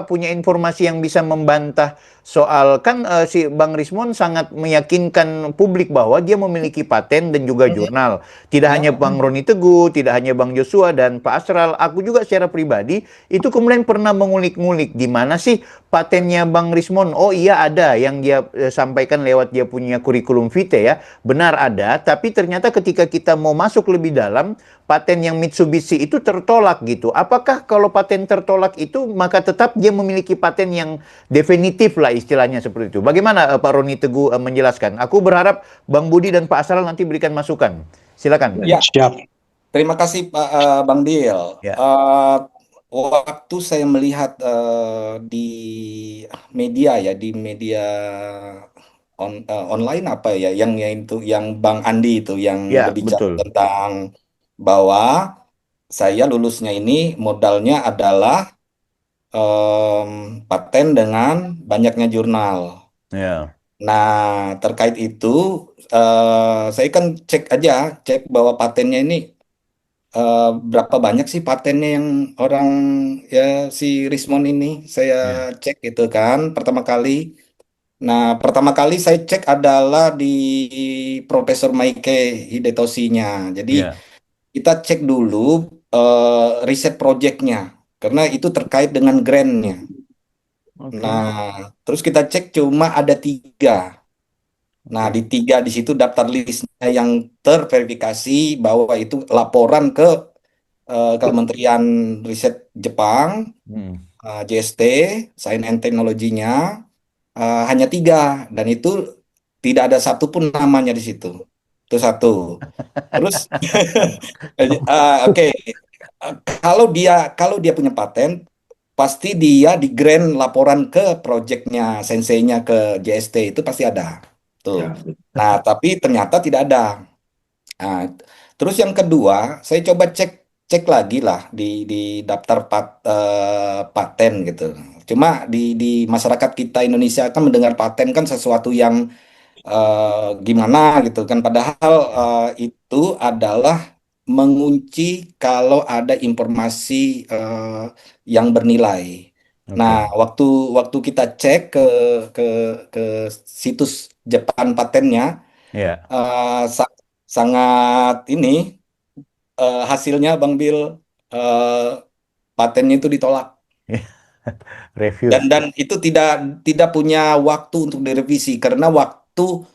punya informasi yang bisa membantah soal kan si Bang Rismon sangat meyakinkan publik bahwa dia memiliki paten dan juga jurnal. Tidak hanya Bang Roni Teguh, tidak hanya Bang Joshua dan Pak Asral, aku juga secara pribadi itu kemudian pernah mengulik-ngulik di mana sih patennya Bang Rismon. Oh iya ada yang dia sampaikan lewat dia punya kurikulum vitae ya. Benar ada, tapi ternyata ketika kita mau masuk lebih dalam, paten yang Mitsubishi itu tertolak gitu. Apakah kalau paten tertolak itu maka tetap dia memiliki paten yang definitif lah istilahnya seperti itu. Bagaimana Pak Roni Teguh menjelaskan? Aku berharap Bang Budi dan Pak Asral nanti berikan masukan. Silakan. Ya, Siap. terima kasih Pak Bang Dil. Ya. Waktu saya melihat di media ya, di media online apa ya, yang Bang Andi itu yang Ya, berbicara betul. tentang bahwa saya lulusnya ini modalnya adalah paten dengan banyaknya jurnal. Ya. Nah, terkait itu saya kan cek bahwa patennya ini berapa banyak sih patennya yang orang ya si Rismon ini saya Ya. cek itu kan pertama kali. Nah, pertama kali saya cek adalah di Profesor Maike Hidetoshinya. Jadi Ya. kita cek dulu riset projectnya, karena itu terkait dengan grantnya. Oke. Nah, terus kita cek cuma ada 3. Nah, Oke. di 3 di situ daftar listnya yang terverifikasi bahwa itu laporan ke Kementerian Riset Jepang, Hmm. JST, Sains and Teknologinya, hanya 3, dan itu tidak ada satupun namanya di situ. Itu satu. Terus, oke, kalau dia punya paten, pasti dia di grant laporan ke proyeknya senseinya ke JST itu pasti ada. Tuh. Ya, Nah, tapi ternyata tidak ada. Nah, terus yang kedua, saya coba cek cek lagi lah di daftar paten gitu. Cuma di masyarakat kita Indonesia kan mendengar paten kan sesuatu yang gimana gitu kan. Padahal itu adalah mengunci kalau ada informasi yang bernilai. Nah, Oke. waktu waktu kita cek ke ke situs Jepang patennya, Ya. sa- sangat ini hasilnya Bang Bill, eh, patennya itu ditolak. Dan Refuse. dan itu tidak punya waktu untuk direvisi karena waktu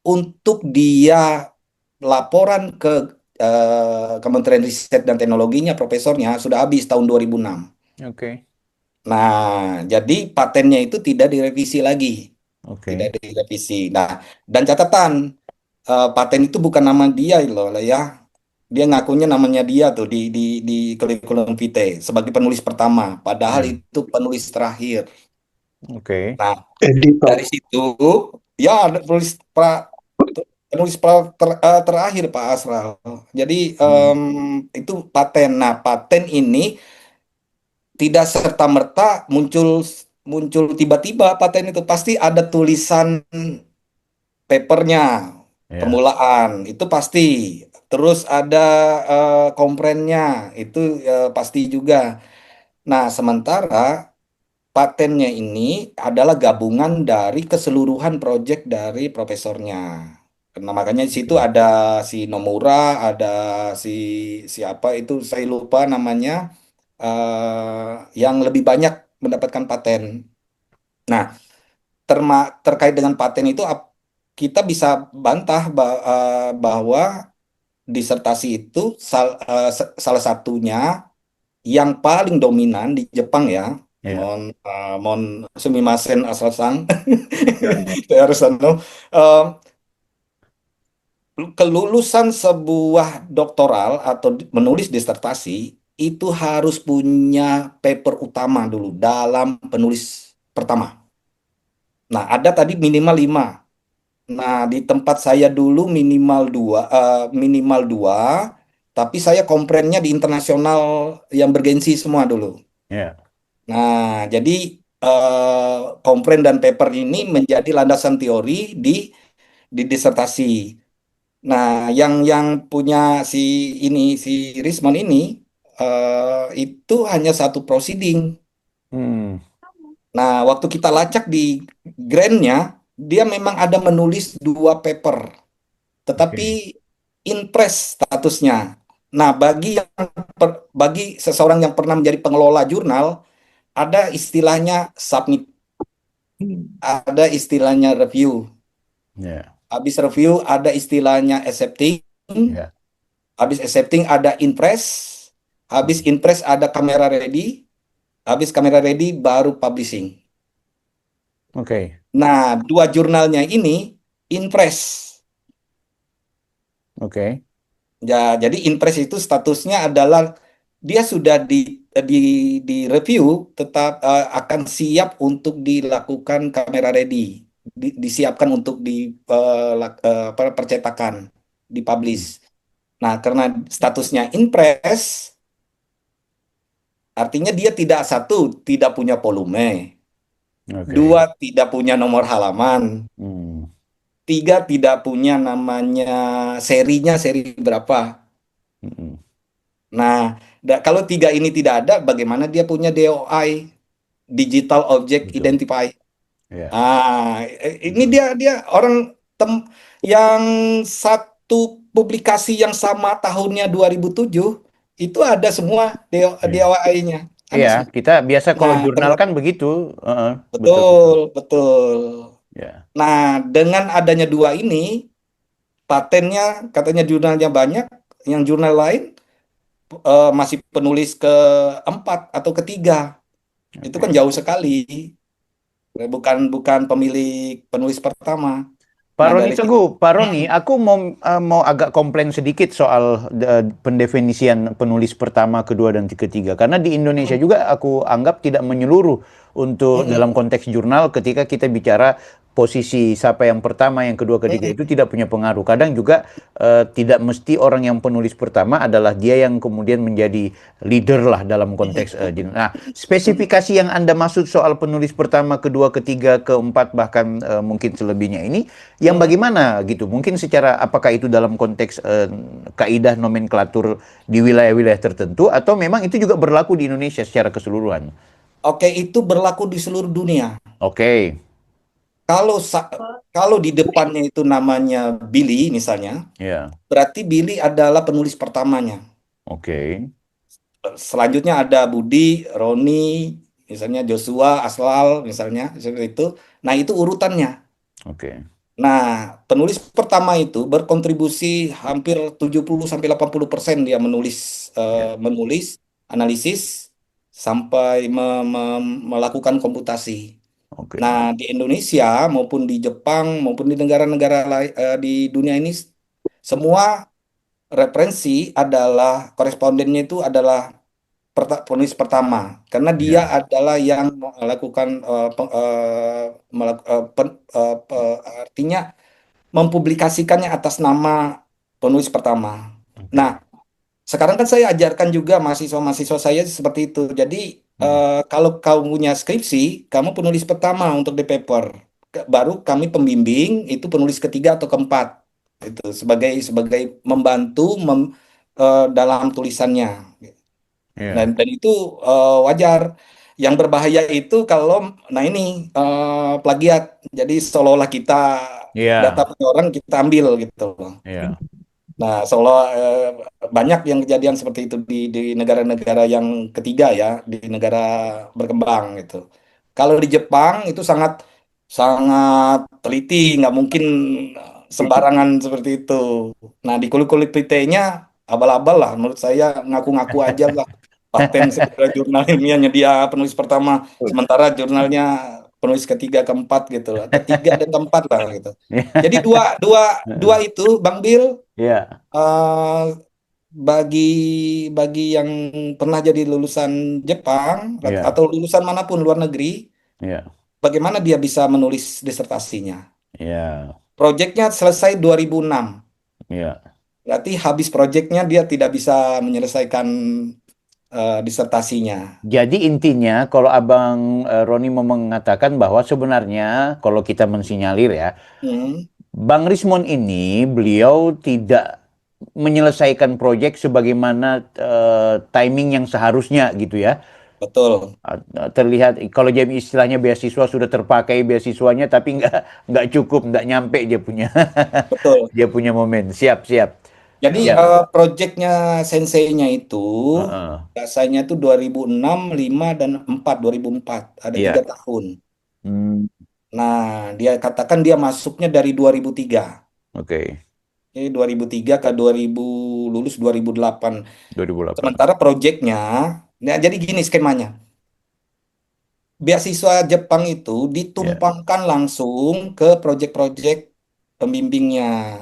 untuk dia laporan ke Kementerian Riset dan Teknologinya profesornya sudah habis tahun 2006. Oke. Nah, jadi patennya itu tidak direvisi lagi, tidak Oke. direvisi. Nah, dan catatan paten itu bukan nama dia loh lah ya. Dia ngakunya namanya dia tuh di kurikulum vitae sebagai penulis pertama, padahal Hmm. itu penulis terakhir. Oke. Nah, Editor. dari situ ya ada penulis terakhir Pak Asral. Jadi Hmm. itu paten. Nah, paten ini tidak serta-merta muncul muncul tiba-tiba, paten itu pasti ada tulisan papernya, Ya. permulaan itu pasti. Terus ada komprennya itu pasti juga. Nah, sementara patennya ini adalah gabungan dari keseluruhan proyek dari profesornya. Nah, makanya di situ Oke. ada si Nomura, ada si siapa itu saya lupa namanya, yang lebih banyak mendapatkan paten. Nah, terkait dengan paten itu kita bisa bantah bahwa disertasi itu salah satunya yang paling dominan di Jepang ya. Ya. Mon sumimasen asal-sang. ya, ya. Saya harus eh, kelulusan sebuah doktoral atau menulis disertasi itu harus punya paper utama dulu dalam penulis pertama. Nah, ada tadi minimal 5. Nah, di tempat saya dulu minimal dua, tapi saya komprennya di internasional yang bergensi semua dulu. Ya. Nah, jadi kompren dan paper ini menjadi landasan teori di disertasi. Nah, yang punya si si Rismon ini itu hanya satu proceeding. Hmm. Nah, waktu kita lacak di grantnya, dia memang ada menulis 2 paper, tetapi Oke. in-press statusnya. Nah, bagi seseorang yang pernah menjadi pengelola jurnal, ada istilahnya submit, Hmm. ada istilahnya review. Ya. Habis review ada istilahnya accepting, Ya. habis accepting ada in-press, habis Hmm. in-press ada kamera ready, habis kamera ready baru publishing. Oke. Nah, 2 jurnalnya ini in-press. Oke. Ya, jadi Inpres itu statusnya adalah dia sudah di di review, tetap akan siap untuk dilakukan kamera ready, disiapkan untuk percetakan, dipublish. Hmm. Nah, karena statusnya Inpres, artinya dia tidak punya volume, Oke. 2 tidak punya nomor halaman, Hmm. 3 tidak punya namanya serinya seri berapa. Hmm. Nah, kalau 3 ini tidak ada, bagaimana dia punya DOI, Digital Object Betul. Identify? Ya. Ah, ini Betul. dia dia orang tem yang satu publikasi yang sama tahunnya 2007 itu ada semua Iya. DOAI-nya, ada Iya, semua. kita biasa kalau Nah, jurnal kan begitu. Heeh, betul betul. betul, betul. Ya. Nah, dengan adanya dua ini, patennya katanya jurnalnya banyak, yang jurnal lain masih penulis keempat atau ketiga. Itu kan Oke. jauh sekali. Bukan bukan pemilik penulis pertama. Pak Nah, Roni dari Teguh, Pak Roni, aku mau agak komplain sedikit soal pendefinisian penulis pertama, kedua, dan ketiga. Karena di Indonesia juga aku anggap tidak menyeluruh untuk dalam konteks jurnal ketika kita bicara posisi siapa yang pertama, yang kedua, ketiga itu tidak punya pengaruh. Kadang juga tidak mesti orang yang penulis pertama adalah dia yang kemudian menjadi leader lah dalam konteks jurnal. Nah, spesifikasi yang Anda maksud soal penulis pertama, kedua, ketiga, keempat, bahkan mungkin selebihnya ini, yang bagaimana gitu? Mungkin secara apakah itu dalam konteks kaidah nomenklatur di wilayah-wilayah tertentu atau memang itu juga berlaku di Indonesia secara keseluruhan? Oke, itu berlaku di seluruh dunia. Oke, Kalau kalau di depannya itu namanya Billy misalnya, ya, berarti Billy adalah penulis pertamanya. oke, Selanjutnya ada Budi, Roni, misalnya Joshua, Aslal, misalnya seperti itu. Nah, itu urutannya. oke, Nah, penulis pertama itu berkontribusi hampir 70 sampai 80% dia menulis ya, menulis, analisis sampai melakukan komputasi. oke, Nah, di Indonesia maupun di Jepang maupun di negara-negara lain di dunia ini semua referensi adalah korespondennya itu adalah penulis pertama karena dia ya, adalah yang melakukan artinya mempublikasikannya atas nama penulis pertama. oke, Nah, sekarang kan saya ajarkan juga mahasiswa-mahasiswa saya seperti itu. Jadi kalau kamu punya skripsi, kamu penulis pertama untuk di paper. Baru kami pembimbing itu penulis ketiga atau keempat. Itu sebagai sebagai membantu dalam tulisannya. ya, Dan itu wajar. Yang berbahaya itu kalau nah ini plagiat. Jadi seolah-olah kita data ya, punya orang kita ambil gitu. ya, Nah, seolah banyak yang kejadian seperti itu di negara-negara yang ketiga ya, di negara berkembang gitu. Kalau di Jepang itu sangat sangat teliti, nggak mungkin sembarangan seperti itu. Nah, di kulit-kulit PT-nya abal-abal lah, menurut saya ngaku-ngaku aja lah. Paten segala jurnal ilmiahnya dia penulis pertama, sementara jurnalnya penulis ketiga, keempat gitu, ketiga dan keempat lah gitu. Jadi dua dua dua itu, Bang Bill, ya, eh, bagi bagi yang pernah jadi lulusan Jepang ya, atau lulusan manapun luar negeri, ya, bagaimana dia bisa menulis disertasinya? ya, Proyeknya selesai 2006. ya. Berarti habis proyeknya dia tidak bisa menyelesaikan disertasinya. Jadi intinya kalau Abang Roni mau mengatakan bahwa sebenarnya kalau kita mensinyalir ya, Hmm, Bang Rismon ini beliau tidak menyelesaikan proyek sebagaimana timing yang seharusnya gitu ya. betul, Terlihat kalau jadi istilahnya beasiswa sudah terpakai beasiswanya tapi nggak cukup, nggak nyampe dia punya betul. dia punya momen. Siap, siap. Jadi Ya. proyeknya senseinya itu Heeh. biasanya itu 2006, 5 dan 4, 2004. Ada Iya. 3 tahun. Hmm, Nah, dia katakan dia masuknya dari 2003. oke. Jadi 2003 ke 2000 lulus 2008. 2008. Sementara proyeknya, nah jadi gini skemanya. Beasiswa Jepang itu Ya. ditumpangkan langsung ke proyek-proyek pembimbingnya.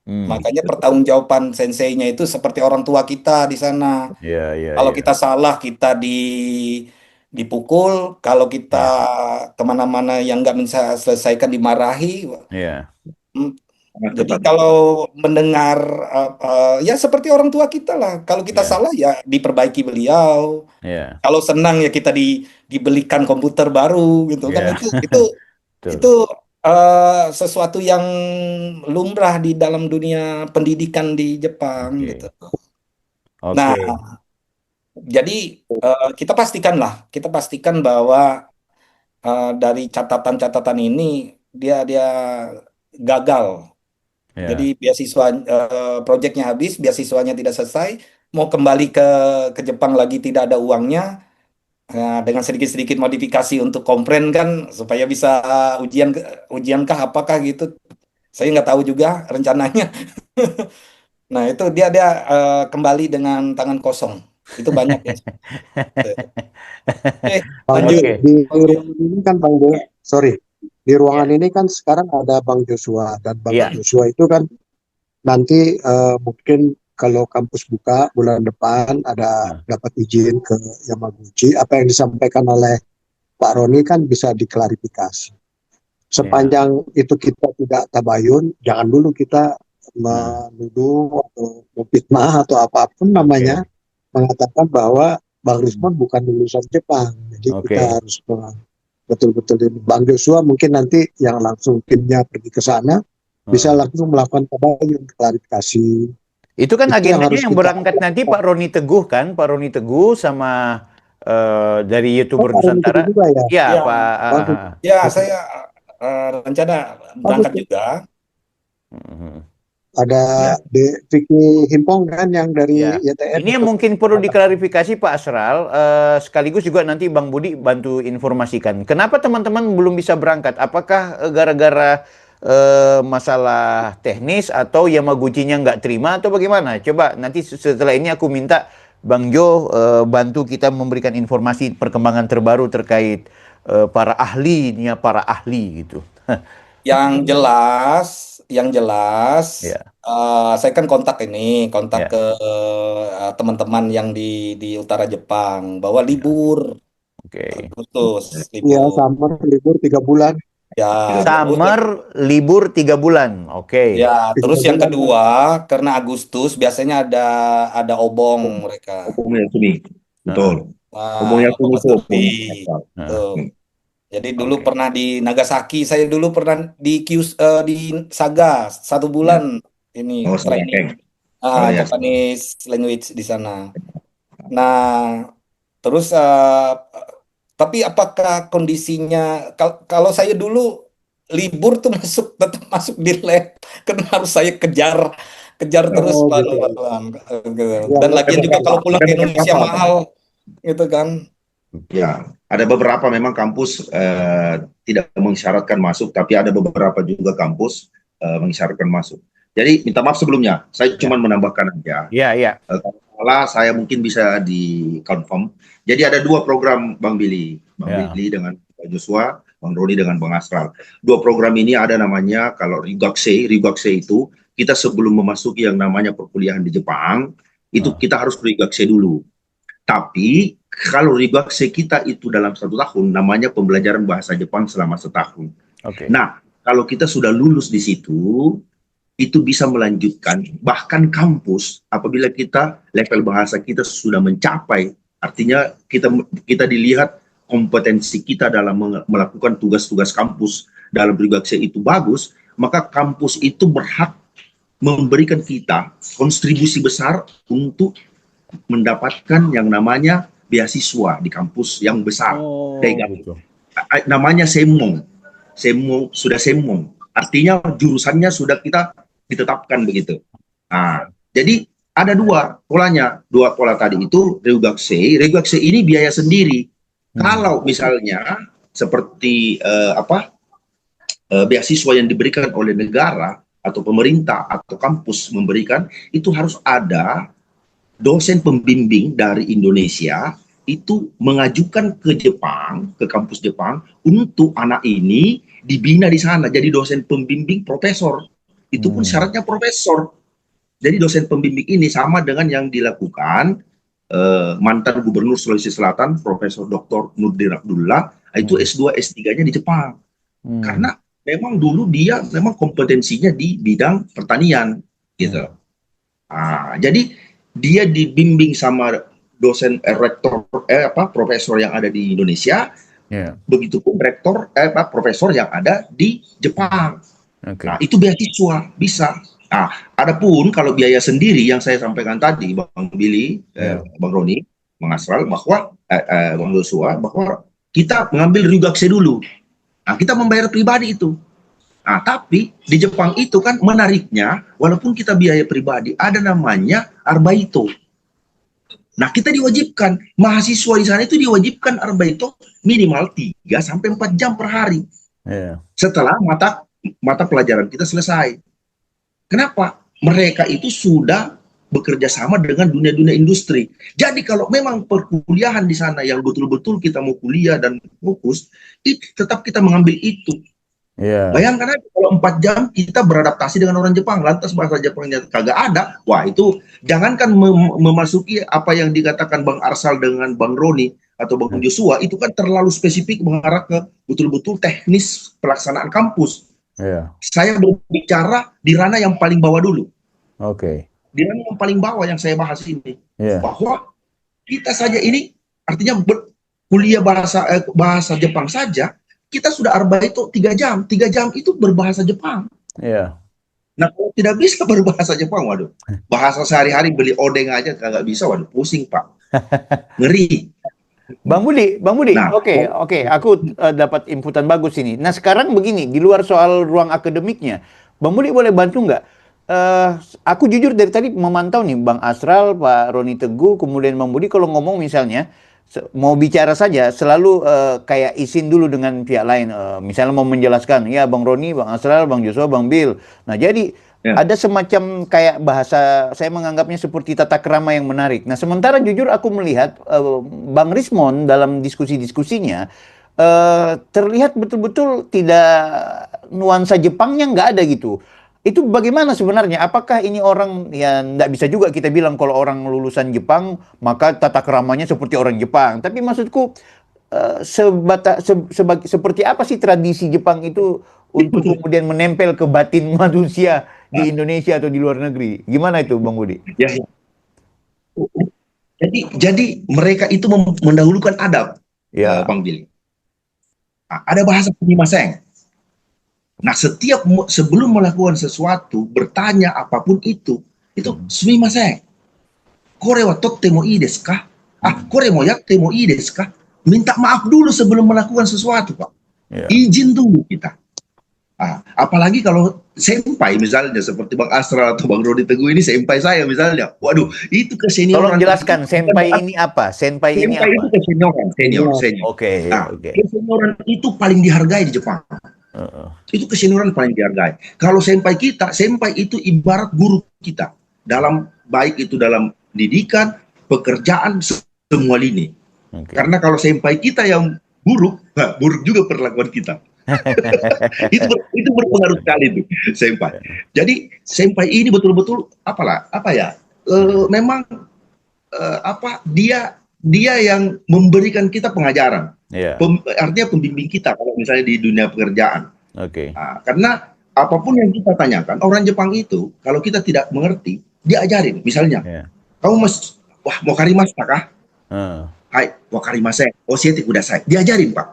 Hmm. Makanya pertanggungjawaban senseinya itu seperti orang tua kita di sana. Ya, ya, Kalau kita ya. salah, kita dipukul. Kalau kita Ya. kemana-mana yang nggak bisa selesaikan dimarahi. Ya. Hmm, Sangat Jadi ketat. kalau mendengar ya seperti orang tua kita lah. Kalau kita Ya. salah ya diperbaiki beliau. Ya. Kalau senang ya kita dibelikan komputer baru gitu kan Ya. itu Betul. sesuatu yang lumrah di dalam dunia pendidikan di Jepang gitu. Oke. Nah, Oke. jadi kita pastikan bahwa dari catatan-catatan ini dia dia gagal Ya. Jadi beasiswa proyeknya habis, beasiswanya tidak selesai, mau kembali ke Jepang lagi tidak ada uangnya. Dengan sedikit-sedikit modifikasi untuk kompren kan supaya bisa ujian ujian kah apakah gitu. Saya nggak tahu juga rencananya. Nah, itu dia kembali dengan tangan kosong. Itu banyak ya. Oke, Bang Jo, lanjut. Oke. di ruangan ini kan Bang Jo, sorry, di ruangan ini kan sekarang ada Bang Joshua dan Bang Iya. Joshua itu kan nanti mungkin kalau kampus buka bulan depan ada Nah, dapat izin ke Yamaguchi, apa yang disampaikan oleh Pak Roni kan bisa diklarifikasi. ya. Sepanjang itu kita tidak tabayun, jangan dulu kita Nah, menuduh atau memfitnah atau apapun namanya oke. mengatakan bahwa Bang Rismon bukan lulusan Jepang. Jadi Oke. kita harus betul-betul ini. Bang Joshua mungkin nanti yang langsung timnya pergi ke sana bisa Heeh. langsung melakukan tabayun klarifikasi. Itu kan Itu yang agendanya harus yang kita berangkat nanti Pak Roni Teguh kan? Pak Roni Teguh sama dari oh, YouTuber Pak Roni itu Nusantara. juga ya. Ya, Ya, Pak. Bagus. ya saya rencana Bagus berangkat tuh. juga. Mhm. Ada Ya, Vicky Himpong kan yang dari Ya, YTN ini yang itu. mungkin perlu diklarifikasi Pak Asral, sekaligus juga nanti Bang Budi bantu informasikan. Kenapa teman-teman belum bisa berangkat? Apakah gara-gara masalah teknis atau Yamaguchi-nya nggak terima atau bagaimana? Coba nanti setelah ini aku minta Bang Jo bantu kita memberikan informasi perkembangan terbaru terkait para ahlinya, para ahli gitu. Yang jelas, Ya, saya kan kontak ya, ke teman-teman yang di utara Jepang bahwa ya. libur Oke. Agustus, Iya, libur. sama libur 3 bulan. Ya, tiga terus Summer libur 3 bulan. Oke. ya, terus Tiga yang bulan kan. kedua karena Agustus biasanya ada obong mereka. Obongnya Sumi. Betul. Heeh. Obongnya Obong Sumi itu Master P. obong asal. Heeh. Tuh. Hmm. Jadi dulu Oke. pernah di Nagasaki, saya dulu pernah di Saga 1 bulan Ya. ini Oh, training Sagakeng. Oh ya. Japanese language di sana. Nah, terus tapi apakah kondisinya kalau saya dulu libur tuh tetap masuk di lab karena harus saya kejar kejar terus Oh gitu. pelan-pelan gitu. Ya, Dan ya. lagian juga kalau pulang Ada ke Indonesia beberapa. mahal gitu kan. Ya, ada beberapa memang kampus tidak mensyaratkan masuk, tapi ada beberapa juga kampus mensyaratkan masuk. Jadi minta maaf sebelumnya, saya Ya, cuma menambahkan aja. ya, ya. Kalau salah, saya mungkin bisa di confirm. Jadi ada dua program Bang Ya. Billy dengan Pak Joshua, Bang Roni dengan Bang Astral. Dua program ini ada namanya kalau Rigakse itu kita sebelum memasuki yang namanya perkuliahan di Jepang itu Ah, kita harus Rigakse dulu. Tapi kalau Rigakse kita itu dalam 1 tahun namanya pembelajaran bahasa Jepang selama setahun. oke. Nah, kalau kita sudah lulus di situ, itu bisa melanjutkan bahkan kampus apabila kita level bahasa kita sudah mencapai, artinya kita dilihat kompetensi kita dalam melakukan tugas-tugas kampus dalam Rigakse itu bagus, maka kampus itu berhak memberikan kita kontribusi besar untuk mendapatkan yang namanya beasiswa di kampus yang besar. Oh, gitu. Namanya Semmong. Sudah Semmong. Artinya jurusannya sudah kita ditetapkan begitu. Nah, jadi ada dua polanya. Dua pola tadi itu Ryugakse. Ryugakse ini biaya sendiri. Kalau misalnya seperti beasiswa yang diberikan oleh negara atau pemerintah atau kampus memberikan, itu harus ada dosen pembimbing dari Indonesia itu mengajukan ke Jepang, ke kampus Jepang, untuk anak ini dibina di sana. Jadi dosen pembimbing profesor. Itu pun syaratnya profesor. Jadi dosen pembimbing ini sama dengan yang dilakukan mantan Gubernur Sulawesi Selatan, Profesor Dr. Nurdin Abdullah, itu S2, S3-nya di Jepang. Karena memang dulu dia memang kompetensinya di bidang pertanian. Gitu. Jadi dia dibimbing sama dosen profesor yang ada di Indonesia, begitupun profesor yang ada di Jepang. Oke. Nah, itu beasiswa bisa. Nah, adapun kalau biaya sendiri yang saya sampaikan tadi, Bang Billy, Bang Roni, Bang Asral, bahwa Bang Joshua, bahwa kita mengambil Ryugakse dulu. Nah, kita membayar pribadi itu. Nah, tapi di Jepang itu kan menariknya, walaupun kita biaya pribadi, ada namanya arbaito. Nah, kita diwajibkan, mahasiswa di sana itu diwajibkan arbaito minimal 3 sampai 4 jam per hari setelah mata pelajaran kita selesai. Kenapa? Mereka itu sudah bekerja sama dengan dunia-dunia industri. Jadi kalau memang perkuliahan di sana yang betul-betul kita mau kuliah dan fokus, itu tetap kita mengambil itu. Bayangkan aja kalau 4 jam kita beradaptasi dengan orang Jepang, lantas bahasa Jepangnya kagak ada, wah itu jangankan memasuki apa yang dikatakan Bang Arsal dengan Bang Roni atau Bang Joshua, itu kan terlalu spesifik mengarah ke betul-betul teknis pelaksanaan kampus. Saya berbicara di ranah yang paling bawah dulu. Di ranah yang paling bawah yang saya bahas ini, bahwa kita saja ini artinya kuliah bahasa Jepang saja, kita sudah arbaito 3 jam. 3 jam itu berbahasa Jepang. Nah, kalau tidak bisa berbahasa Jepang, waduh. Bahasa sehari-hari beli odeng aja kagak bisa, waduh. Pusing, Pak. Ngeri. Bang Budi, Nah, oke, aku dapat inputan bagus ini. Nah, sekarang begini, di luar soal ruang akademiknya, Bang Budi boleh bantu nggak? Aku jujur dari tadi memantau nih, Bang Asral, Pak Roni Teguh, kemudian Bang Budi kalau ngomong misalnya, mau bicara saja selalu kayak izin dulu dengan pihak lain, misalnya mau menjelaskan ya Bang Roni, Bang Asral, Bang Joshua, Bang Bill. Nah jadi ada semacam kayak bahasa, saya menganggapnya seperti tata krama yang menarik. Nah sementara jujur aku melihat Bang Rismon dalam diskusi-diskusinya terlihat betul-betul tidak, nuansa Jepangnya nggak ada gitu. Itu bagaimana sebenarnya? Apakah ini orang yang nggak bisa juga kita bilang kalau orang lulusan Jepang maka tata keramanya seperti orang Jepang. Tapi maksudku seperti apa sih tradisi Jepang itu untuk kemudian menempel ke batin manusia di Indonesia atau di luar negeri? Gimana itu, Bang Budi? Ya. Jadi mereka itu mendahulukan adab, Bang Billy. Ada bahasa sumimasen. Nah, sebelum melakukan sesuatu, bertanya apapun itu sumimasen. Kore wa tottemo ii desu ka? Kore mo yatte mo ii desu ka? Minta maaf dulu sebelum melakukan sesuatu, Pak. Izin dulu kita. Apalagi kalau senpai misalnya seperti Bang Astra atau Bang Rodi Teguh ini senpai saya misalnya. Waduh, itu kesenioran. Tolong jelaskan senpai ini apa? Senpai ini apa? Itu kesenioran, senior. Oke. Kesenioran itu paling dihargai di Jepang. Itu kesenioran paling dihargai. Kalau senpai itu ibarat guru kita dalam baik itu dalam pendidikan, pekerjaan, semua lini. Karena kalau senpai kita yang buruk juga perlakuan kita. itu berpengaruh sekali itu senpai. Jadi senpai ini betul-betul memang dia yang memberikan kita pengajaran. Artinya pembimbing kita kalau misalnya di dunia pekerjaan. Karena apapun yang kita tanyakan, orang Jepang itu kalau kita tidak mengerti, dia ajarin. Misalnya, kamu mau karimashita kah? Hai, wakarimasen. Oshite kudasai. Diajarin, Pak.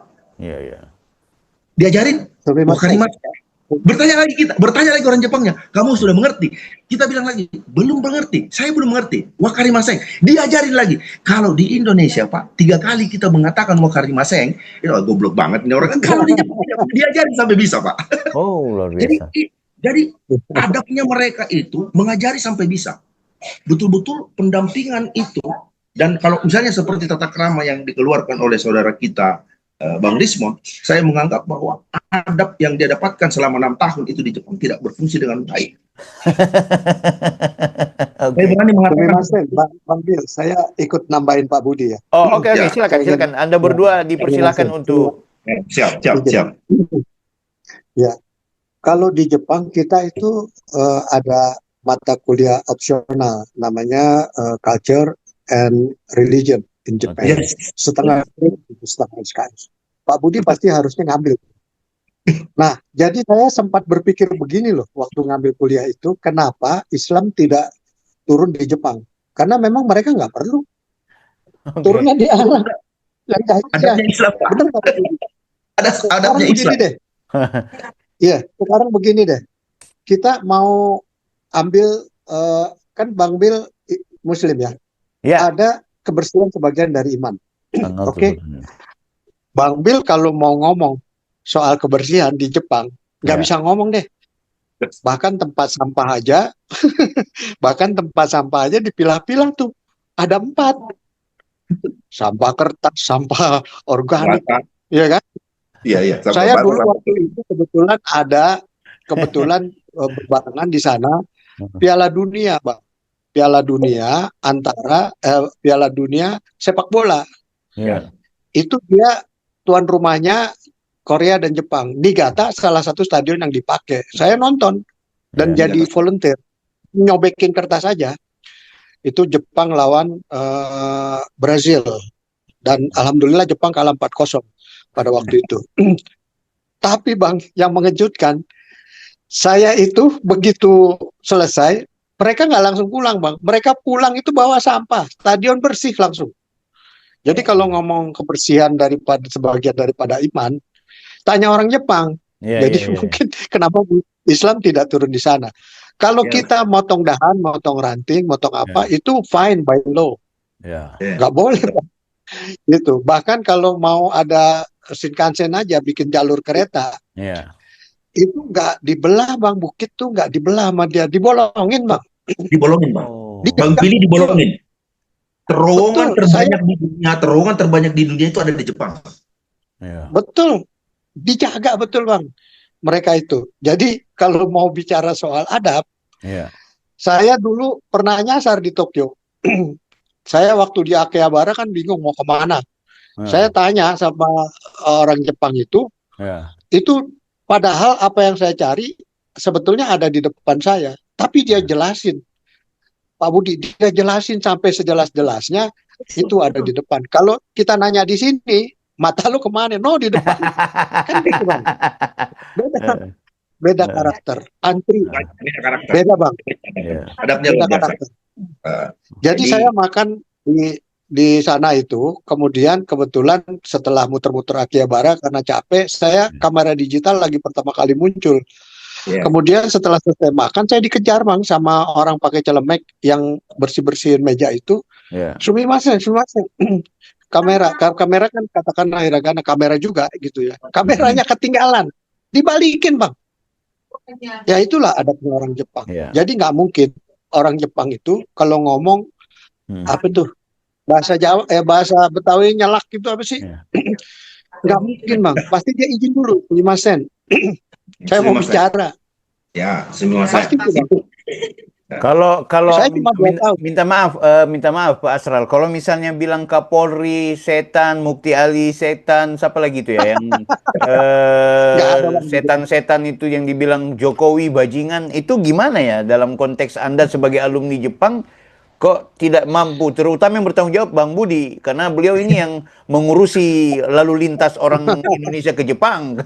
Diajarin, wakarimashita. Bertanya lagi orang Jepangnya, kamu sudah mengerti? Kita bilang lagi, belum mengerti. Saya belum mengerti. Wakarimasen. Diajarin lagi. Kalau di Indonesia, Pak, 3 kali kita mengatakan wakarimasen, itu goblok banget ini orang. Kalau di Jepang diajarin sampai bisa, Pak. Oh, luar biasa. Jadi adabnya mereka itu mengajari sampai bisa. Betul-betul pendampingan itu. Dan kalau misalnya seperti tata krama yang dikeluarkan oleh saudara kita, Bang Rismon, saya menganggap bahwa adab yang dia dapatkan selama 6 tahun itu di Jepang tidak berfungsi dengan baik. Saya berani mengatakan, Bang Bill, saya ikut nambahin Pak Budi ya. Oke, silakan. Anda berdua dipersilakan untuk. Siap. Ya, kalau di Jepang kita itu ada mata kuliah opsional namanya Culture and Religion in Japan. Setengah SKS. Pak Budi pasti harusnya ngambil. Nah, jadi saya sempat berpikir begini loh, waktu ngambil kuliah itu, kenapa Islam tidak turun di Jepang? Karena memang mereka nggak perlu. Turunnya di Arab. Adabnya Islam, Pak. Adabnya Islam. Iya, sekarang begini deh. Kita mau ambil, kan Bang Bill Muslim ya? Ada kebersihan sebagian dari iman. Oke. Bang Bill kalau mau ngomong soal kebersihan di Jepang, nggak Ya. bisa ngomong deh. Bahkan tempat sampah aja, bahkan tempat sampah aja dipilah-pilah tuh. Ada 4, sampah kertas, sampah organik, Bata. ya kan? Iya, iya. Sama Saya bata, dulu sama. waktu itu kebetulan berbarengan di sana Piala Dunia, Bang. Piala Dunia Piala Dunia sepak bola. Ya. Itu dia tuan rumahnya Korea dan Jepang. Niigata salah satu stadion yang dipakai. Saya nonton dan Ya. jadi volunteer, nyobekin kertas aja. Itu Jepang lawan Brazil, dan alhamdulillah Jepang kalah 4-0 pada waktu itu. Tapi Bang, yang mengejutkan, saya itu begitu selesai, mereka nggak langsung pulang Bang. Mereka pulang itu bawa sampah, stadion bersih langsung. Jadi kalau ngomong kebersihan daripada sebagian daripada iman, tanya orang Jepang. Ya, Jadi ya, ya. mungkin kenapa Islam tidak turun di sana. Kalau Ya. kita motong dahan, motong ranting, motong apa, itu fine by law. Ya. Nggak boleh Bang. Gitu. Bahkan kalau mau ada Shinkansen aja bikin jalur kereta, Ya. itu nggak dibelah Bang, bukit tuh nggak dibelah sama dia, dibolongin Bang. Dibolongin, Bang. Oh. Bang Pili dibolongin. Terowongan Betul, terbanyak di dunia, terowongan terbanyak di dunia itu ada di Jepang. Ya. Betul, dijaga betul Bang, mereka itu. Jadi kalau mau bicara soal adab, Ya. saya dulu pernah nyasar di Tokyo. Saya waktu di Akihabara kan bingung mau kemana. Saya tanya sama orang Jepang Ya. itu padahal apa yang saya cari sebetulnya ada di depan saya. Tapi dia jelasin, Pak Budi, dia jelasin sampai sejelas-jelasnya itu ada di depan. Kalau kita nanya di sini, mata lu kemana? No, di depan. Kan gitu Bang. Beda karakter. Antri, Beda karakter. beda Bang. Ya. Adabnya Beda luar biasa. karakter. Jadi saya makan di sana itu, kemudian kebetulan setelah muter-muter Akihabara karena capek, saya kamera digital lagi pertama kali muncul. Ya. Kemudian setelah selesai makan, saya dikejar Bang sama orang pakai celemek yang bersih-bersihin meja itu. Ya. Sumimasen, sumimasen. Kamera kan katakanlah hiragana, kamera juga gitu ya. Kameranya ketinggalan, dibalikin Bang. Ya itulah adabnya orang Jepang. Ya. Jadi nggak mungkin orang Jepang itu kalau ngomong apa tuh bahasa Jawa, bahasa Betawi nyelak gitu apa sih? Ya. Nggak mungkin Bang. Pasti dia izin dulu, sumimasen. Saya mau Sumimasen. bicara. Ya, sumimasen. Pasti itu Bang. Kalau Saya cuma 2 tahun. minta maaf Pak Asral. Kalau misalnya bilang Kapolri setan, Mukti Ali setan, siapa lagi itu ya yang Nggak ada, Bang. setan-setan itu yang dibilang Jokowi bajingan, itu gimana ya dalam konteks Anda sebagai alumni Jepang kok tidak mampu, terutama yang bertanggung jawab Bang Budi, karena beliau ini yang mengurusi lalu lintas orang Indonesia ke Jepang.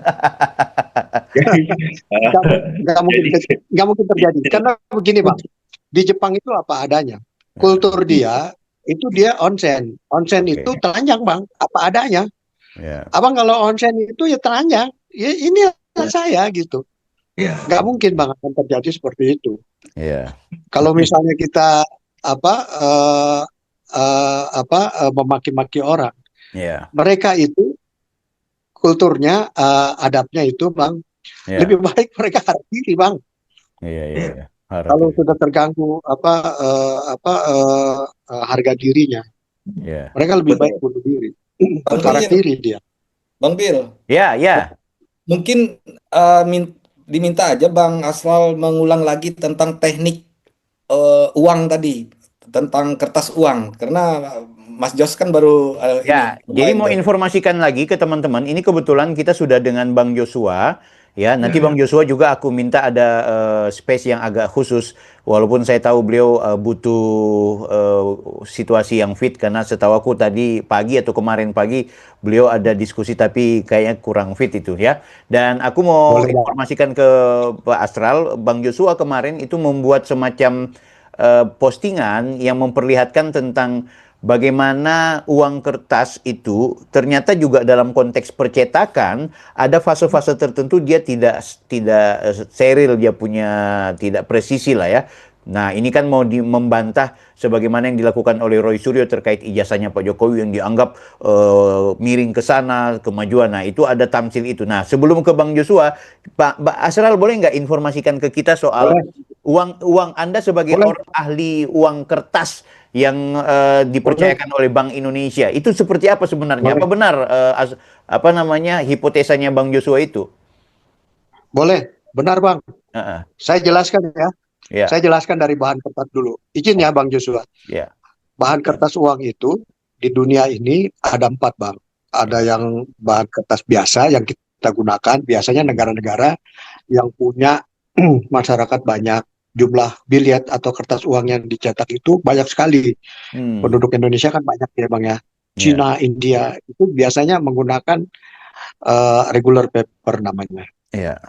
Nggak mungkin terjadi. Karena begini Bang, di Jepang itu apa adanya. Kultur dia itu dia onsen. Onsen Oke. itu telanjang Bang, apa adanya. Ya. Abang kalau onsen itu ya telanjang. Ya inilah saya gitu. Ya. Nggak mungkin Bang akan terjadi seperti itu. Ya. Kalau misalnya kita memaki-maki orang, Ya. mereka itu kulturnya, adabnya itu Bang, Ya. lebih baik mereka harap diri Bang. Iya, iya, iya. Harap Kalau diri. sudah terganggu harga dirinya, Ya. mereka lebih Betul. baik bunuh diri. Bang Harap Bill, diri dia. Bang Bill, Ya, ya. mungkin diminta aja Bang Asral mengulang lagi tentang teknik uang tadi, tentang kertas uang, karena Mas Jos kan baru Ya, ini jadi main mau tuh. informasikan lagi ke teman-teman, ini kebetulan kita sudah dengan Bang Joshua, ya. Nanti Ya, Bang Joshua juga aku minta ada space yang agak khusus, walaupun saya tahu beliau butuh situasi yang fit, karena setahu aku tadi pagi atau kemarin pagi beliau ada diskusi tapi kayaknya kurang fit itu ya. Dan aku mau Boleh, Bang. informasikan ke Pak Astral, Bang Joshua kemarin itu membuat semacam postingan yang memperlihatkan tentang bagaimana uang kertas itu ternyata juga dalam konteks percetakan ada fase-fase tertentu dia tidak steril, dia punya tidak presisi lah ya. Nah, ini kan mau membantah sebagaimana yang dilakukan oleh Roy Suryo terkait ijazahnya Pak Jokowi yang dianggap miring ke sana, kemajuan. Nah, itu ada tamsil itu. Nah, sebelum ke Bang Joshua, Pak Asral boleh nggak informasikan ke kita soal Boleh, uang Anda sebagai boleh, orang ahli uang kertas yang boleh, dipercayakan oleh Bank Indonesia. Itu seperti apa sebenarnya? Apa boleh, benar apa namanya hipotesanya Bang Joshua itu? boleh. Benar, Bang. Heeh. Saya jelaskan ya. Ya. Saya jelaskan dari bahan kertas dulu. Izin ya, Bang Joshua. Ya. Bahan kertas uang itu di dunia ini ada 4, Bang. Ada Ya. yang bahan kertas biasa yang kita gunakan. Biasanya negara-negara yang punya masyarakat banyak, jumlah biliet atau kertas uang yang dicetak itu banyak sekali. Hmm. Penduduk Indonesia kan banyak ya, Bang ya. Ya. Cina, India itu biasanya menggunakan regular paper namanya. Ya.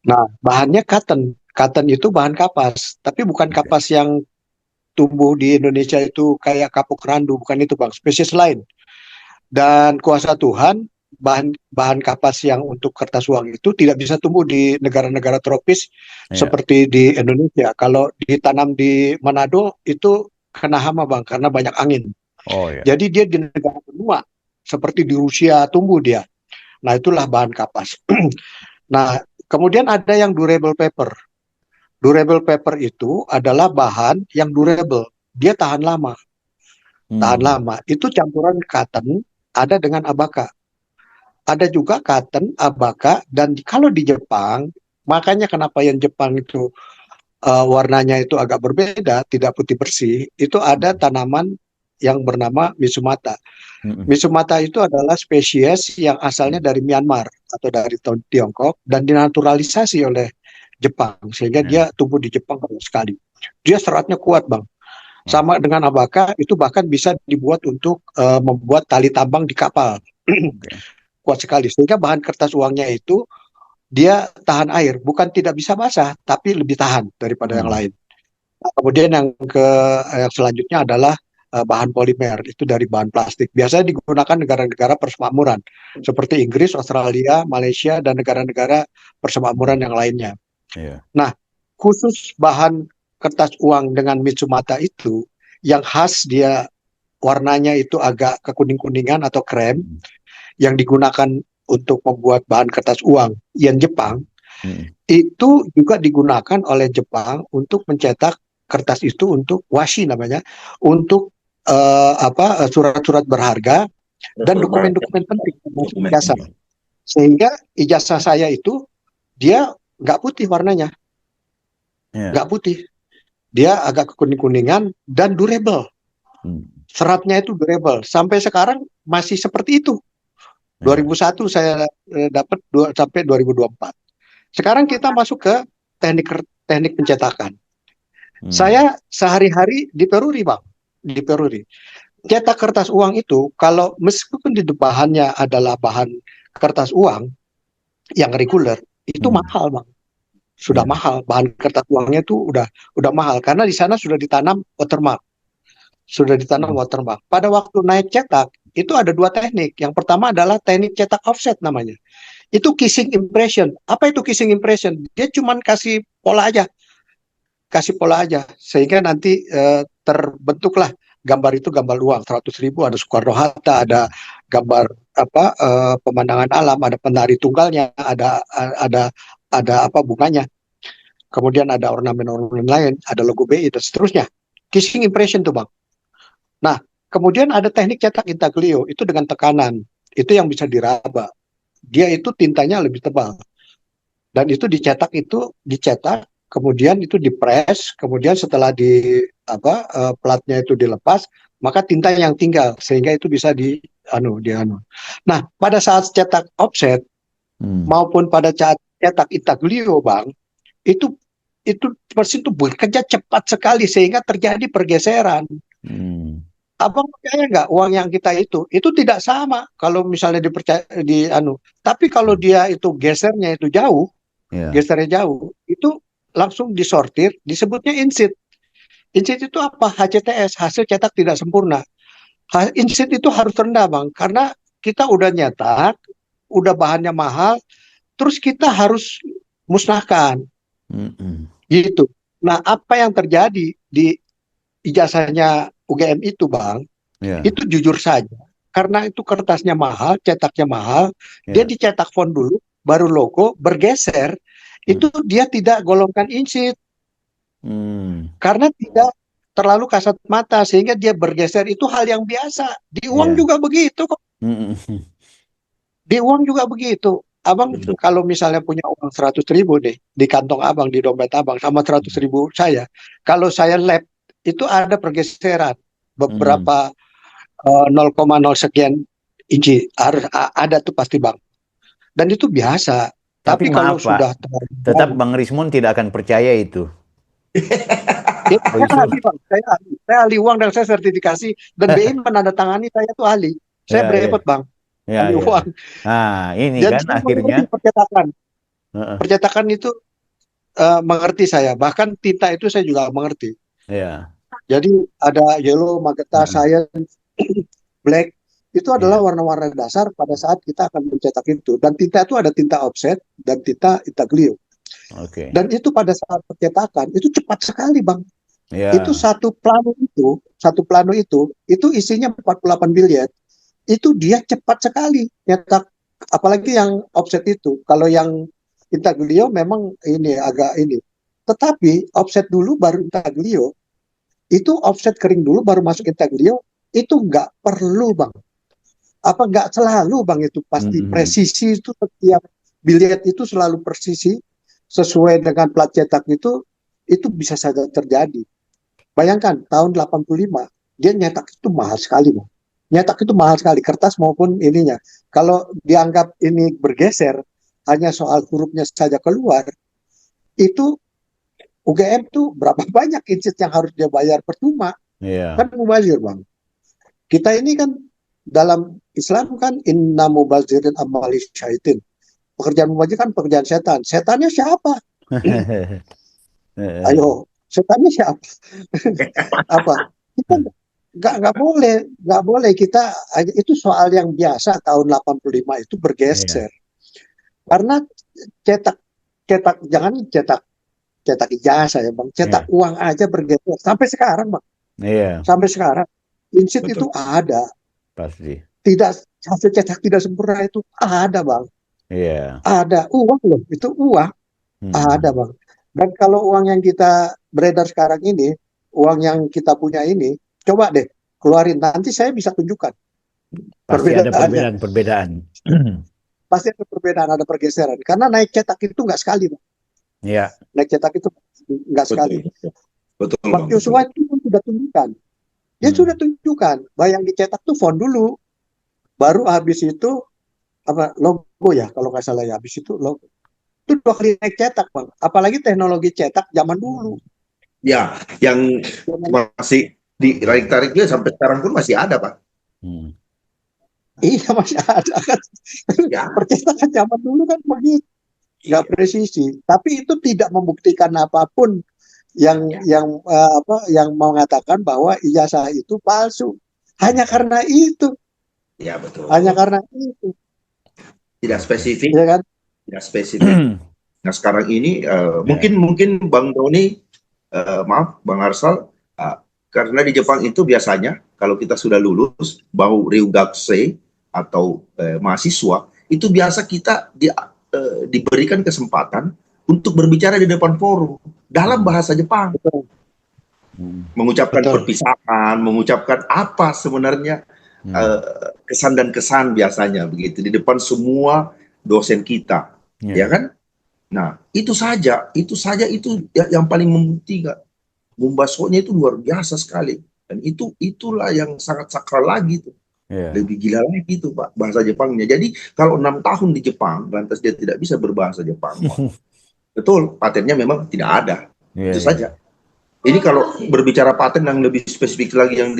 Nah, bahannya cotton. Cotton itu bahan kapas, tapi bukan Oke. kapas yang tumbuh di Indonesia itu kayak kapuk randu, bukan itu, Bang. Spesies lain. Dan kuasa Tuhan, bahan kapas yang untuk kertas uang itu tidak bisa tumbuh di negara-negara tropis Ya. seperti di Indonesia. Kalau ditanam di Manado itu kena hama, Bang, karena banyak angin. Oh ya. Jadi dia di negara benua, seperti di Rusia tumbuh dia. Nah, itulah bahan kapas. Nah, kemudian ada yang durable paper. Durable paper itu adalah bahan yang durable. Dia tahan lama. Tahan Hmm. lama. Itu campuran cotton ada dengan abaka. Ada juga cotton, abaka, dan kalau di Jepang, makanya kenapa yang Jepang itu warnanya itu agak berbeda, tidak putih bersih, itu ada tanaman yang bernama Mitsumata. Hmm. Mitsumata itu adalah spesies yang asalnya dari Myanmar atau dari Tiongkok dan dinaturalisasi oleh Jepang sehingga Ya. dia tumbuh di Jepang banyak sekali. Dia seratnya kuat, Bang. Oh. Sama dengan abaka itu bahkan bisa dibuat untuk membuat tali tambang di kapal. Oke. Kuat sekali sehingga bahan kertas uangnya itu dia tahan air, bukan tidak bisa basah tapi lebih tahan daripada yang Hmm. lain. Nah, kemudian yang selanjutnya adalah bahan polimer, itu dari bahan plastik. Biasanya digunakan negara-negara persemakmuran seperti Inggris, Australia, Malaysia, dan negara-negara persemakmuran yang lainnya. Ya. Nah, khusus bahan kertas uang dengan Mitsumata itu, yang khas dia warnanya itu agak kekuning-kuningan atau krem, yang digunakan untuk membuat bahan kertas uang yen Jepang, itu juga digunakan oleh Jepang untuk mencetak kertas itu untuk washi namanya, untuk surat-surat berharga dan dokumen-dokumen penting termasuk ijazah. Sehingga ijazah saya itu dia nggak putih warnanya, Ya. nggak putih, dia agak kekuning-kuningan dan durable. Seratnya itu durable. Sampai sekarang masih seperti itu. 2001 saya dapat sampai 2024. Sekarang kita masuk ke teknik pencetakan. Saya sehari-hari di Peruri, Bang. Di Peruri. Cetak kertas uang itu, kalau meskipun di bahannya adalah bahan kertas uang yang reguler, itu mahal, Bang. Sudah mahal. Bahan kertas uangnya itu udah mahal karena di sana sudah ditanam watermark. Sudah ditanam watermark. Pada waktu naik cetak, itu ada 2 teknik. Yang pertama adalah teknik cetak offset namanya. Itu kissing impression. Apa itu kissing impression? Dia cuma kasih pola aja. Kasih pola aja. Sehingga nanti terbentuklah gambar itu gambar uang. 100.000 ada Soekarno-Hatta, ada gambar pemandangan alam, ada penari tunggalnya, ada apa bunganya. Kemudian ada ornamen-ornamen lain, ada logo BI dan seterusnya. Kissing impression tuh, Bang. Nah, kemudian ada teknik cetak intaglio, itu dengan tekanan. Itu yang bisa diraba. Dia itu tintanya lebih tebal. Dan itu dicetak, kemudian itu dipres, kemudian setelah platnya itu dilepas, maka tinta yang tinggal sehingga itu bisa Nah, pada saat cetak offset maupun pada saat cetak intaglio, Bang, itu mesin itu bekerja cepat sekali sehingga terjadi pergeseran. Abang percaya nggak uang yang kita itu tidak sama kalau misalnya tapi kalau dia itu gesernya itu jauh, gesernya jauh, itu langsung disortir, disebutnya insit. Insit itu apa? HCTS, hasil cetak tidak sempurna. Insit itu harus rendah, Bang, karena kita udah nyetak, udah bahannya mahal, terus kita harus musnahkan. Gitu. Nah, apa yang terjadi di ijazahnya UGM itu, Bang, Ya, itu jujur saja, karena itu kertasnya mahal, cetaknya mahal, dia ya. dicetak font dulu, baru logo, bergeser, itu dia tidak golongkan insit, Hmm. karena tidak terlalu kasat mata, sehingga dia bergeser, itu hal yang biasa. Di uang Ya. juga begitu kok, Hmm. di uang juga begitu. Abang Betul. kalau misalnya punya uang 100.000 nih, di kantong abang, di dompet abang, sama 100.000 saya, kalau saya lap, itu ada pergeseran, Hmm. beberapa 0,0 sekian inci harus ada tuh pasti bang, dan itu biasa. Tapi Tapi kalau maaf Pak, sudah terlalu tetap banyak, Bang Rismon tidak akan percaya itu. ya, Oh, saya itu. ahli bang, saya ahli uang dan saya sertifikasi, dan BI menandatangani saya tuh ahli, saya Ya, ya, berepot bang, ya, ahli ya. uang, Nah, ini dan kan saya akhirnya. mengerti percetakan, Heeh. percetakan itu mengerti saya, bahkan tinta itu saya juga mengerti. Ya. Jadi ada yellow, magenta, Heeh. cyan, black, itu adalah Ya. warna-warna dasar pada saat kita akan mencetak itu. Dan tinta itu ada tinta offset dan tinta intaglio. Oke. Dan itu pada saat percetakan itu cepat sekali, Bang. Itu Ya. satu plano itu isinya 48 biliet. Itu dia cepat sekali nyetak, apalagi yang offset itu. Kalau yang intaglio memang ini agak ini. Tetapi offset dulu baru intaglio, itu offset kering dulu baru masuk intaglio, itu nggak perlu bang. Apa nggak selalu bang, itu pasti Mm-mm. presisi, itu setiap biliet itu selalu presisi sesuai dengan plat cetak itu bisa saja terjadi. Bayangkan tahun 85 dia nyetak itu mahal sekali bang. Nyetak itu mahal sekali, kertas maupun ininya. Kalau dianggap ini bergeser, hanya soal hurufnya saja keluar, itu UGM tuh berapa banyak insit yang harus dia bayar percuma. Ya. Kan mubazir bang. Kita ini kan dalam Islam kan inna mubazirin amali syaitin. Pekerjaan mubazir kan pekerjaan setan. Setannya siapa? Ayo, setannya siapa? Apa? Kita nggak boleh kita, itu soal yang biasa tahun 85 itu Iya. bergeser. Karena cetak cetak jangan cetak cetak ijazah ya bang, cetak Iya. uang aja bergeser sampai sekarang bang, Iya. sampai sekarang insit itu Betul. ada. Pasti. Tidak, hasil cetak tidak sempurna itu ada bang, Iya. ada uang loh, itu uang ada Mm-mm. bang. Dan kalau uang yang kita beredar sekarang ini, uang yang kita punya ini, coba deh keluarin, nanti saya bisa tunjukkan Pasti ada perbedaannya. perbedaan-perbedaan. Pasti ada perbedaan, ada pergeseran, karena naik cetak itu nggak sekali bang. Ya. Naik cetak itu nggak sekali. Betul. Betul Bang bang. Betul. Joshua itu pun sudah tunjukkan, dia sudah Hmm. tunjukkan bahwa yang dicetak tuh font dulu, baru habis itu apa logo ya kalau nggak salah, ya habis itu logo. Itu 2 kali naik cetak bang, apalagi teknologi cetak zaman dulu. Ya, yang masih ditarik-tariknya sampai sekarang pun masih ada pak. Hmm. Iya masih ada kan. Ya. Percetakan zaman dulu kan begitu, nggak presisi. Tapi itu tidak membuktikan apapun yang mengatakan bahwa ijazah itu palsu. Hanya karena itu, Ya betul. hanya karena itu, Tidak spesifik, ya kan? tidak spesifik. Nah sekarang ini mungkin Bang Doni, maaf Bang Arsal, karena di Jepang itu biasanya kalau kita sudah lulus bau ryugakse atau mahasiswa itu biasa kita diberikan kesempatan untuk berbicara di depan forum dalam bahasa Jepang, Betul, mengucapkan betul. perpisahan, mengucapkan apa sebenarnya kesan dan kesan biasanya begitu di depan semua dosen kita, ya kan? Nah, itu saja itu yang paling membuktikan Bumbasonya itu luar biasa sekali, dan itulah yang sangat sakral lagi tuh. Lebih gila lagi tuh Pak bahasa Jepangnya. Jadi kalau 6 tahun di Jepang lantas dia tidak bisa berbahasa Jepang, betul patennya memang tidak ada. Itu saja. Ini kalau berbicara paten yang lebih spesifik lagi yang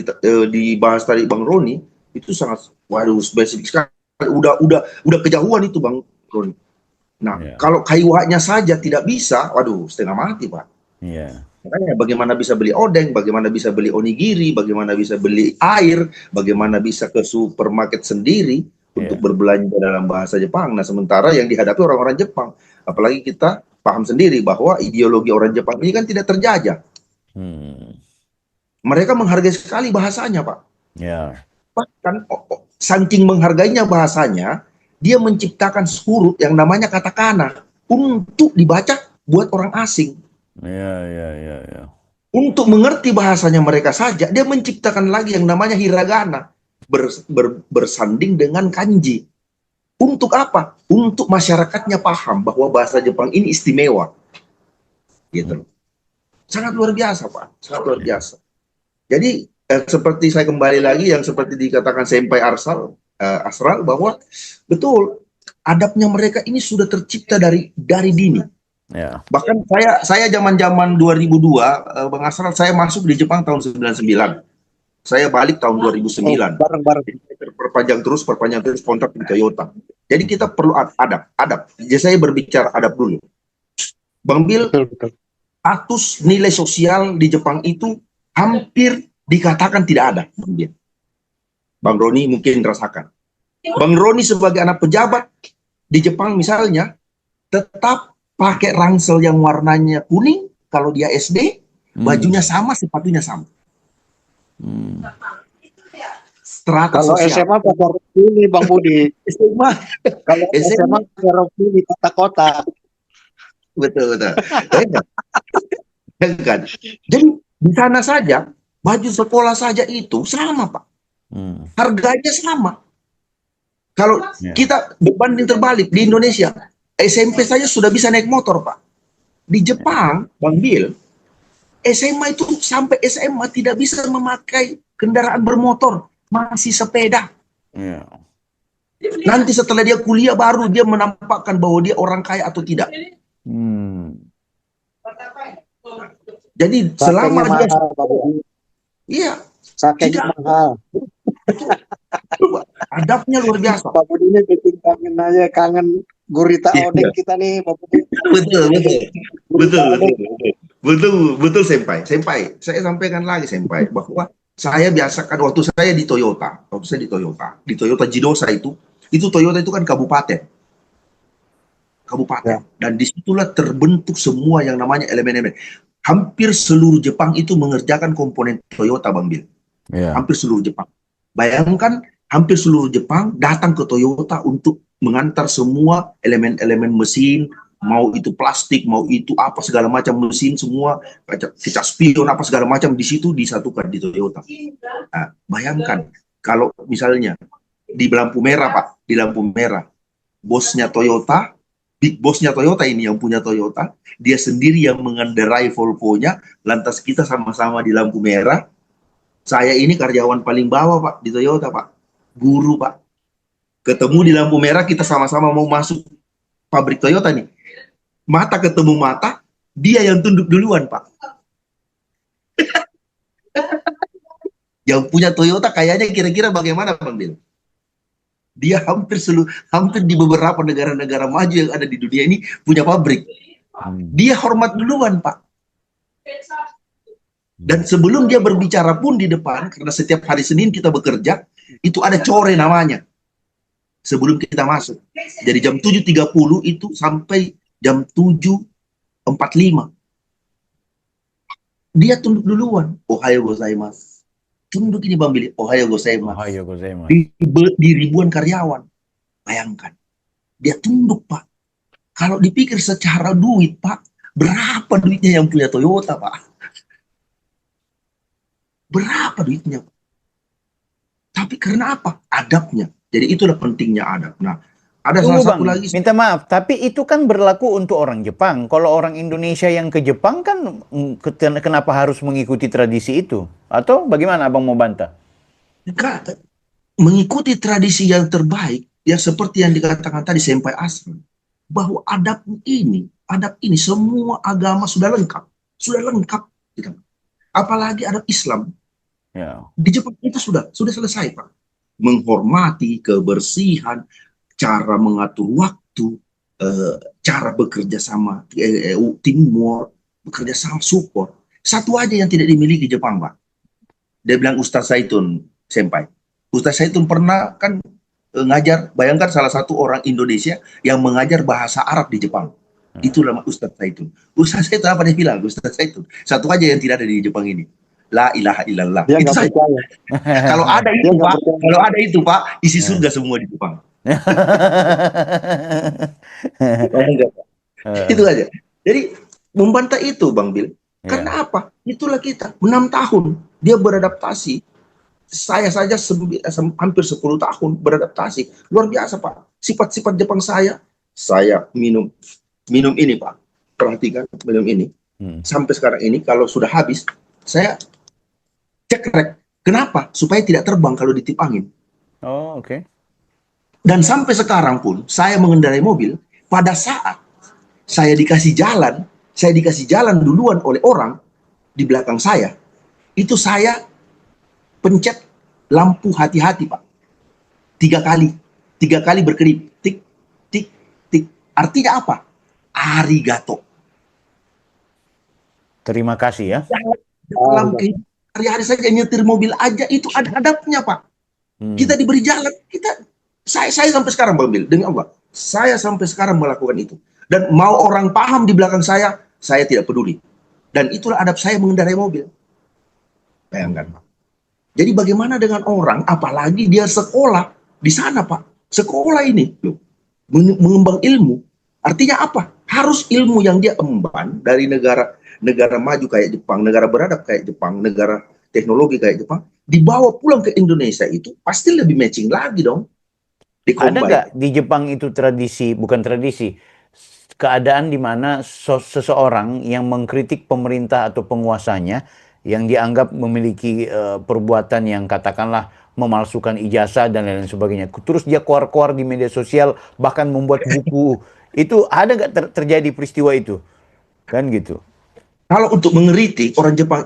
dibahas tadi Bang Roni, itu sangat waduh spesifik sekali. Udah kejauhan itu Bang Roni. Nah, kalau kaiwanya saja tidak bisa, waduh setengah mati Pak. Makanya bagaimana bisa beli odeng, bagaimana bisa beli onigiri, bagaimana bisa beli air, bagaimana bisa ke supermarket sendiri untuk berbelanja dalam bahasa Jepang. Nah, sementara yang dihadapi orang-orang Jepang, apalagi kita paham sendiri bahwa ideologi orang Jepang ini kan tidak terjajah. Mereka menghargai sekali bahasanya, Pak. Ya. Bahkan saking menghargainya bahasanya, dia menciptakan huruf yang namanya katakana untuk dibaca buat orang asing. Ya. Untuk mengerti bahasanya mereka saja, dia menciptakan lagi yang namanya hiragana, bersanding dengan kanji. Untuk apa? Untuk masyarakatnya paham bahwa bahasa Jepang ini istimewa. Gitu. Sangat luar biasa, Pak. Sangat luar biasa. Jadi, seperti saya kembali lagi yang seperti dikatakan Senpai Asral, bahwa betul, adabnya mereka ini sudah tercipta dari dini. Ya. Bahkan saya zaman-zaman 2002, Bang Asral, saya masuk di Jepang tahun 99. Saya balik tahun 2009. Bareng-bareng. Perpanjang terus kontrak di Toyota. Jadi kita perlu adab. Jadi saya berbicara adab dulu. Bang Bil, Betul. status nilai sosial di Jepang itu hampir dikatakan tidak ada. Bang Roni mungkin rasakan. Bang Roni sebagai anak pejabat di Jepang misalnya, tetap pakai ransel yang warnanya kuning kalau dia SD, bajunya sama, sepatunya sama. Strata Kalau sosial. SMA pakai rok ini, Bang Budi. SMA. Kalau SMA pakai rok ini kotak-kotak. Betul. Kan? Jadi di sana saja, baju sekolah saja itu sama, Pak. Harganya sama. Kalau kita berbanding terbalik di Indonesia, SMP saja sudah bisa naik motor, Pak. Di Jepang, Bang Bil, SMA itu sampai SMA tidak bisa memakai kendaraan bermotor, masih sepeda. Nanti setelah dia kuliah baru dia menampakkan bahwa dia orang kaya atau tidak. Jadi selama dia iya, sakenya mahal. adabnya luar biasa. Pak Budi ini bikin kangen gurita odeng kita nih, Pak Budi. Betul, Senpai. Saya sampaikan lagi, Senpai, bahwa saya biasakan waktu saya di Toyota, di Toyota Jidosa itu Toyota itu kan kabupaten. Ya. Dan disitulah terbentuk semua yang namanya elemen-elemen. Hampir seluruh Jepang itu mengerjakan komponen Toyota, Bang Bil. Hampir seluruh Jepang. Bayangkan, hampir seluruh Jepang datang ke Toyota untuk mengantar semua elemen-elemen mesin, mau itu plastik, mau itu apa segala macam mesin semua, kaca spion apa segala macam di situ disatukan di Toyota. Nah, bayangkan kalau misalnya di lampu merah, Pak, di lampu merah, bosnya Toyota, big bosnya Toyota ini yang punya Toyota, dia sendiri yang mengendarai Volvo-nya, lantas kita sama-sama di lampu merah. Saya ini karyawan paling bawah, Pak, di Toyota, Pak. Guru, Pak. Ketemu di lampu merah, kita sama-sama mau masuk pabrik Toyota nih. Mata ketemu mata, dia yang tunduk duluan, Pak. Yang punya Toyota kayaknya kira-kira bagaimana, Bang Bil? Dia hampir di beberapa negara-negara maju yang ada di dunia ini punya pabrik. Dia hormat duluan, Pak. Dan sebelum dia berbicara pun di depan, karena setiap hari Senin kita bekerja, itu ada core namanya. Sebelum kita masuk. Jadi jam 7.30 itu sampai jam 7.45. Dia tunduk duluan. Ohayo gozaimasu. Tunduk ini, Bang Billy. Ohayo gozaimasu. Di ribuan karyawan. Bayangkan. Dia tunduk, Pak. Kalau dipikir secara duit, Pak, berapa duitnya yang punya Toyota, Pak? Berapa duitnya? Tapi karena apa? Adabnya. Jadi itulah pentingnya adab. Nah, ada salah satu lagi. Minta maaf, tapi itu kan berlaku untuk orang Jepang. Kalau orang Indonesia yang ke Jepang kan kenapa harus mengikuti tradisi itu? Atau bagaimana Abang mau bantah? Mengikuti tradisi yang terbaik, yang seperti yang dikatakan tadi Senpai Asra, bahwa adab ini semua agama sudah lengkap. Gitu. Apalagi adab Islam. Ya. Di Jepang itu sudah selesai, Pak. Menghormati kebersihan, cara mengatur waktu, cara bekerja sama teamwork, bekerja sama support. Satu aja yang tidak dimiliki Jepang, Pak. Dia bilang Ustaz Saitun, Senpai. Ustaz Saitun pernah kan ngajar, bayangkan salah satu orang Indonesia yang mengajar bahasa Arab di Jepang. Itulah Ustadz Zaitun. Ustadz Zaitun apa dia bilang? Ustadz Zaitun. Satu aja yang tidak ada di Jepang ini. La ilaha illallah. Dia Itu nggak saja. percaya. Kalau ada Dia itu nggak Pak, percaya. kalau ada itu Pak, isi surga semua di Jepang. Oh, enggak, Pak. Itu aja. Jadi membantah itu Bang Bil. Karena apa? Itulah kita. 6 tahun dia beradaptasi. Saya saja hampir 10 tahun beradaptasi. Luar biasa Pak. Sifat-sifat Jepang saya minum ini Pak. Perhatikan minum ini. Sampai sekarang ini kalau sudah habis, saya cekrek. Kenapa? Supaya tidak terbang kalau ditiup angin. Oh, oke. Dan sampai sekarang pun saya mengendarai mobil, pada saat saya dikasih jalan duluan oleh orang di belakang saya, itu saya pencet lampu hati-hati Pak. 3 kali berkedip, tik, tik, tik. Artinya apa? Arigato. Terima kasih ya. Dalam kehidupan hari-hari saja nyetir mobil aja itu ada adabnya Pak. Kita diberi jalan, saya sampai sekarang Bang Bil, demi Allah, saya sampai sekarang melakukan itu. Dan mau orang paham di belakang saya tidak peduli. Dan itulah adab saya mengendarai mobil. Bayangkan Pak. Jadi bagaimana dengan orang, apalagi dia sekolah di sana Pak. Sekolah ini mengembang ilmu. Artinya apa? Harus ilmu yang dia emban dari negara maju kayak Jepang, negara beradab kayak Jepang, negara teknologi kayak Jepang, dibawa pulang ke Indonesia itu pasti lebih matching lagi dong. Ada nggak di Jepang itu bukan tradisi, keadaan di mana seseorang yang mengkritik pemerintah atau penguasanya yang dianggap memiliki perbuatan yang katakanlah memalsukan ijazah dan lain-lain sebagainya, terus dia keluar-keluar di media sosial bahkan membuat buku, itu ada nggak terjadi peristiwa itu? Kan gitu. Kalau untuk mengkritik orang Jepang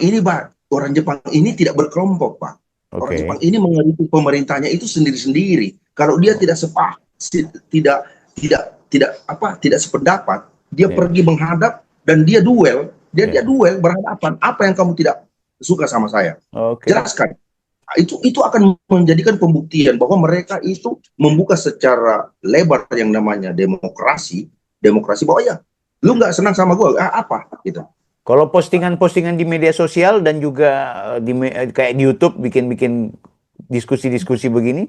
ini tidak berkelompok Pak. Orang Jepang ini mengkritik pemerintahnya itu sendiri-sendiri. Kalau dia tidak sependapat, dia pergi menghadap dan dia duel, duel berhadapan. Apa yang kamu tidak suka sama saya? Jelaskan. Itu akan menjadikan pembuktian bahwa mereka itu membuka secara lebar yang namanya demokrasi bahwa ya, lu nggak senang sama gue, apa gitu. Kalau postingan-postingan di media sosial dan juga kayak di YouTube bikin diskusi-diskusi begini?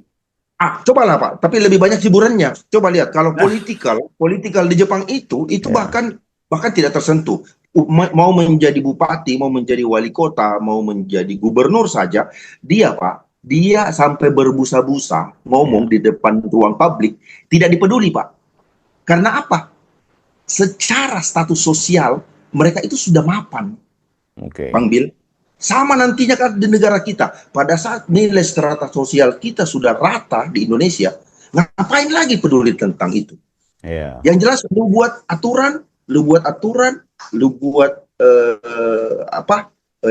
Cobalah Pak, tapi lebih banyak hiburannya. Coba lihat, kalau politikal di Jepang itu bahkan tidak tersentuh. Mau menjadi bupati, mau menjadi wali kota, mau menjadi gubernur saja, dia sampai berbusa-busa ngomong di depan ruang publik, tidak dipeduli Pak. Karena apa? Secara status sosial mereka itu sudah mapan, Bang Bil. Sama nantinya kan di negara kita. Pada saat nilai strata sosial kita sudah rata di Indonesia, ngapain lagi peduli tentang itu? Yang jelas lu buat aturan, lu buat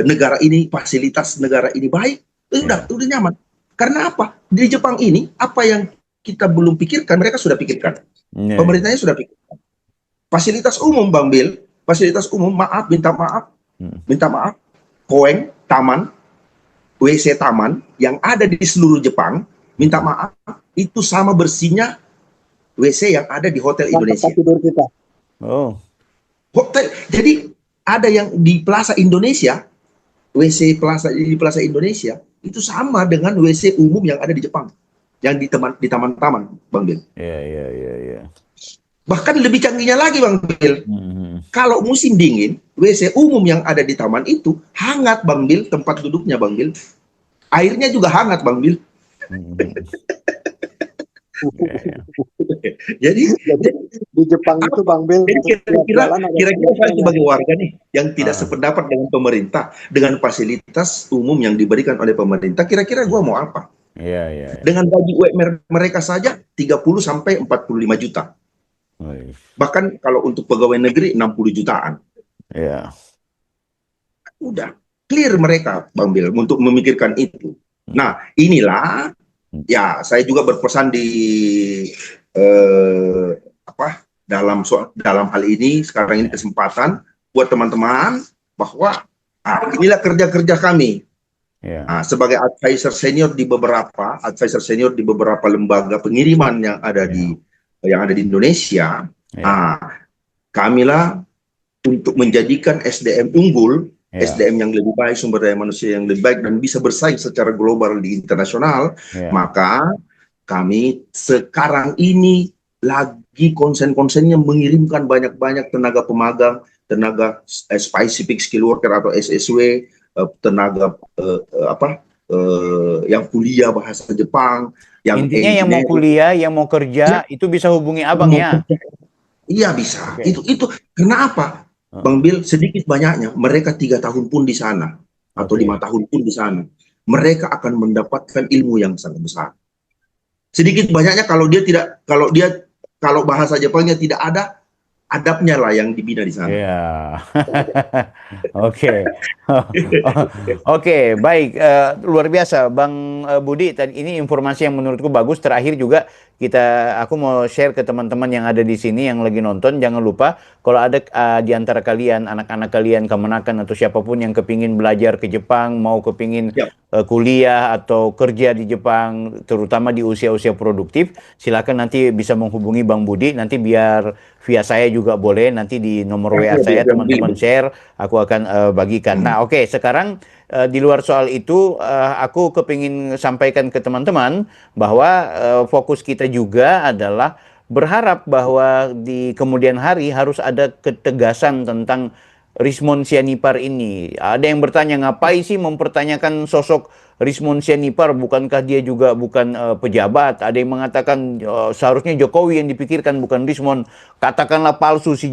negara ini, fasilitas negara ini baik, udah nyaman. Karena apa? Di Jepang ini, apa yang kita belum pikirkan, mereka sudah pikirkan. Pemerintahnya sudah pikirkan. Fasilitas umum, Bang Bil, minta maaf, koeng, taman, WC taman yang ada di seluruh Jepang, minta maaf, itu sama bersihnya WC yang ada di hotel Indonesia. Tidur kita. Hotel, jadi ada yang di Plaza Indonesia, WC di Plaza Indonesia, itu sama dengan WC umum yang ada di Jepang, yang di taman-taman, Bang Bil. Iya. Bahkan lebih canggihnya lagi Bang Bil. Kalau musim dingin, WC umum yang ada di taman itu hangat Bang Bil, tempat duduknya Bang Bil. Airnya juga hangat Bang Bil. Jadi di Jepang itu Bang Bil, kira-kira saya sebagai warga nih yang tidak sependapat dengan pemerintah, dengan fasilitas umum yang diberikan oleh pemerintah, kira-kira gua mau apa? Dengan gaji UMR mereka saja 30 sampai 45 juta. Bahkan kalau untuk pegawai negeri 60 jutaan. Udah clear mereka Bang Bil untuk memikirkan itu. Nah, inilah ya saya juga berpesan di dalam hal ini sekarang ini kesempatan buat teman-teman bahwa inilah kerja-kerja kami. Sebagai advisor senior di beberapa lembaga pengiriman yang ada di Indonesia, kamilah untuk menjadikan SDM unggul, Ya, SDM yang lebih baik, sumber daya manusia yang lebih baik dan bisa bersaing secara global di internasional, ya. maka kami sekarang ini lagi konsen-konsennya mengirimkan banyak-banyak tenaga pemagang, tenaga specific skill worker atau SSW, tenaga yang kuliah bahasa Jepang, yang Intinya yang mau engineering, kuliah, yang mau kerja, itu bisa hubungi abang mau ya. kerja. Iya bisa. Oke. Itu kenapa? Heeh. Bang Bill, sedikit banyaknya mereka 3 tahun pun di sana atau Oke. 5 tahun pun di sana, mereka akan mendapatkan ilmu yang sangat besar. Sedikit banyaknya kalau bahasa Jepangnya tidak ada, adabnya lah yang dibina di sana. Iya. Oke. Oke, baik. Luar biasa, Bang Budi. Tadi ini informasi yang menurutku bagus. Terakhir juga aku mau share ke teman-teman yang ada di sini yang lagi nonton. Jangan lupa kalau ada di antara kalian, anak-anak kalian, kemenakan atau siapapun yang kepingin belajar ke Jepang, mau kepingin Ya, kuliah atau kerja di Jepang, terutama di usia-usia produktif, silakan nanti bisa menghubungi Bang Budi. Nanti biar via saya juga boleh. Nanti di nomor WA saya Bang Bill. teman-teman share, aku akan bagikan. Nah, oke, sekarang di luar soal itu, aku kepingin sampaikan ke teman-teman bahwa fokus kita juga adalah berharap bahwa di kemudian hari harus ada ketegasan tentang Rismon Sianipar ini. Ada yang bertanya, ngapain sih mempertanyakan sosok Rismon Sianipar? Bukankah dia juga bukan pejabat? Ada yang mengatakan seharusnya Jokowi yang dipikirkan, bukan Rismon. Katakanlah palsu si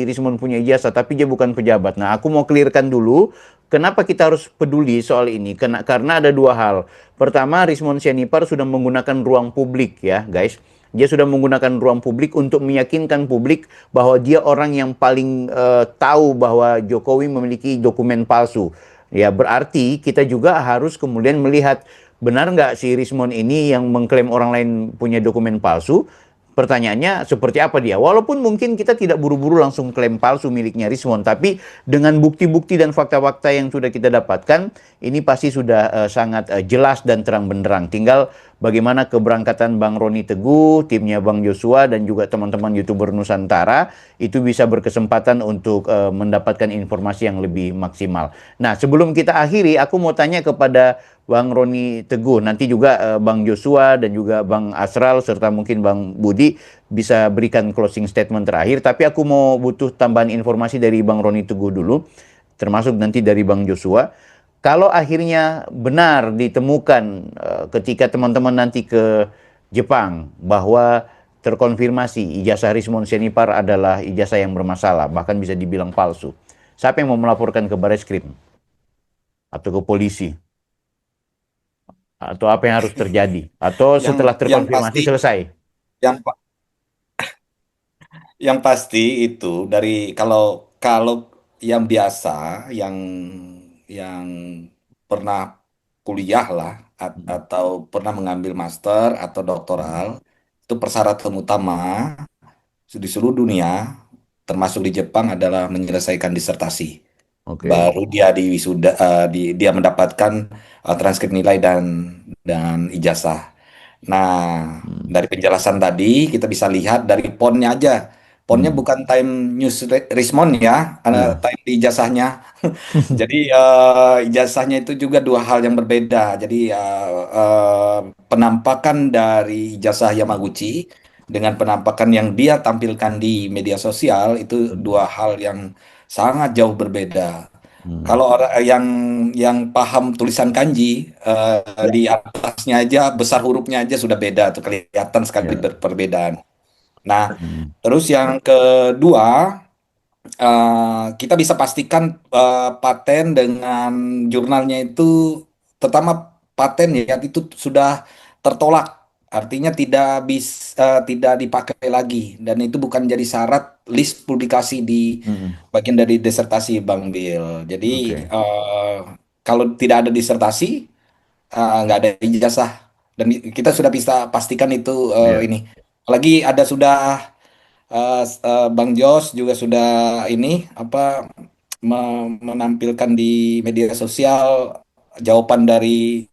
Rismon punya ijazah, tapi dia bukan pejabat. Nah, aku mau clearkan dulu, kenapa kita harus peduli soal ini? Karena ada dua hal. Pertama, Rismon Sianipar sudah menggunakan ruang publik ya, guys. Dia sudah menggunakan ruang publik untuk meyakinkan publik bahwa dia orang yang paling tahu bahwa Jokowi memiliki dokumen palsu. Ya, berarti kita juga harus kemudian melihat benar nggak si Rismon ini yang mengklaim orang lain punya dokumen palsu. Pertanyaannya seperti apa dia? Walaupun mungkin kita tidak buru-buru langsung klaim palsu miliknya Rismon, tapi dengan bukti-bukti dan fakta-fakta yang sudah kita dapatkan, ini pasti sudah sangat jelas dan terang benderang. Tinggal bagaimana keberangkatan Bang Roni Teguh, timnya Bang Joshua, dan juga teman-teman YouTuber Nusantara, itu bisa berkesempatan untuk mendapatkan informasi yang lebih maksimal. Nah, sebelum kita akhiri, aku mau tanya kepada Bang Roni Teguh, nanti juga Bang Joshua dan juga Bang Asral serta mungkin Bang Budi bisa berikan closing statement terakhir. Tapi aku mau butuh tambahan informasi dari Bang Roni Teguh dulu, termasuk nanti dari Bang Joshua. Kalau akhirnya benar ditemukan ketika teman-teman nanti ke Jepang bahwa terkonfirmasi ijazah Rismon Sianipar adalah ijazah yang bermasalah, bahkan bisa dibilang palsu. Siapa yang mau melaporkan ke Bareskrim atau ke polisi? Atau apa yang harus terjadi? Atau setelah yang terkonfirmasi pasti selesai? yang yang pasti itu dari kalau kalau yang biasa yang pernah kuliah lah atau pernah mengambil master atau doktoral itu persyaratan utama di seluruh dunia termasuk di Jepang adalah menyelesaikan disertasi. Oke. Baru dia di wisuda dia mendapatkan transkrip nilai dan ijazah. Nah, Hmm. dari penjelasan tadi kita bisa lihat dari ponnya aja. Ponnya Hmm. bukan time news Rismon ya, karena Nah. time di ijazahnya. Jadi ijazahnya itu juga dua hal yang berbeda. Jadi penampakan dari ijazah Yamaguchi dengan penampakan yang dia tampilkan di media sosial itu dua hal yang sangat jauh berbeda. Hmm. Kalau orang yang paham tulisan kanji di atasnya aja besar hurufnya aja sudah beda tuh kelihatan sekali Ya. perbedaan. Nah, Hmm. terus yang kedua kita bisa pastikan paten dengan jurnalnya itu, terutama paten ya itu sudah tertolak, artinya tidak dipakai lagi dan itu bukan jadi syarat list publikasi di Hmm. bagian dari disertasi Bang Bill. Jadi Oke. kalau tidak ada disertasi nggak ada ijazah dan kita sudah bisa pastikan itu Ya. ini. Apalagi ada sudah Bang Jos juga sudah ini apa menampilkan di media sosial jawaban dari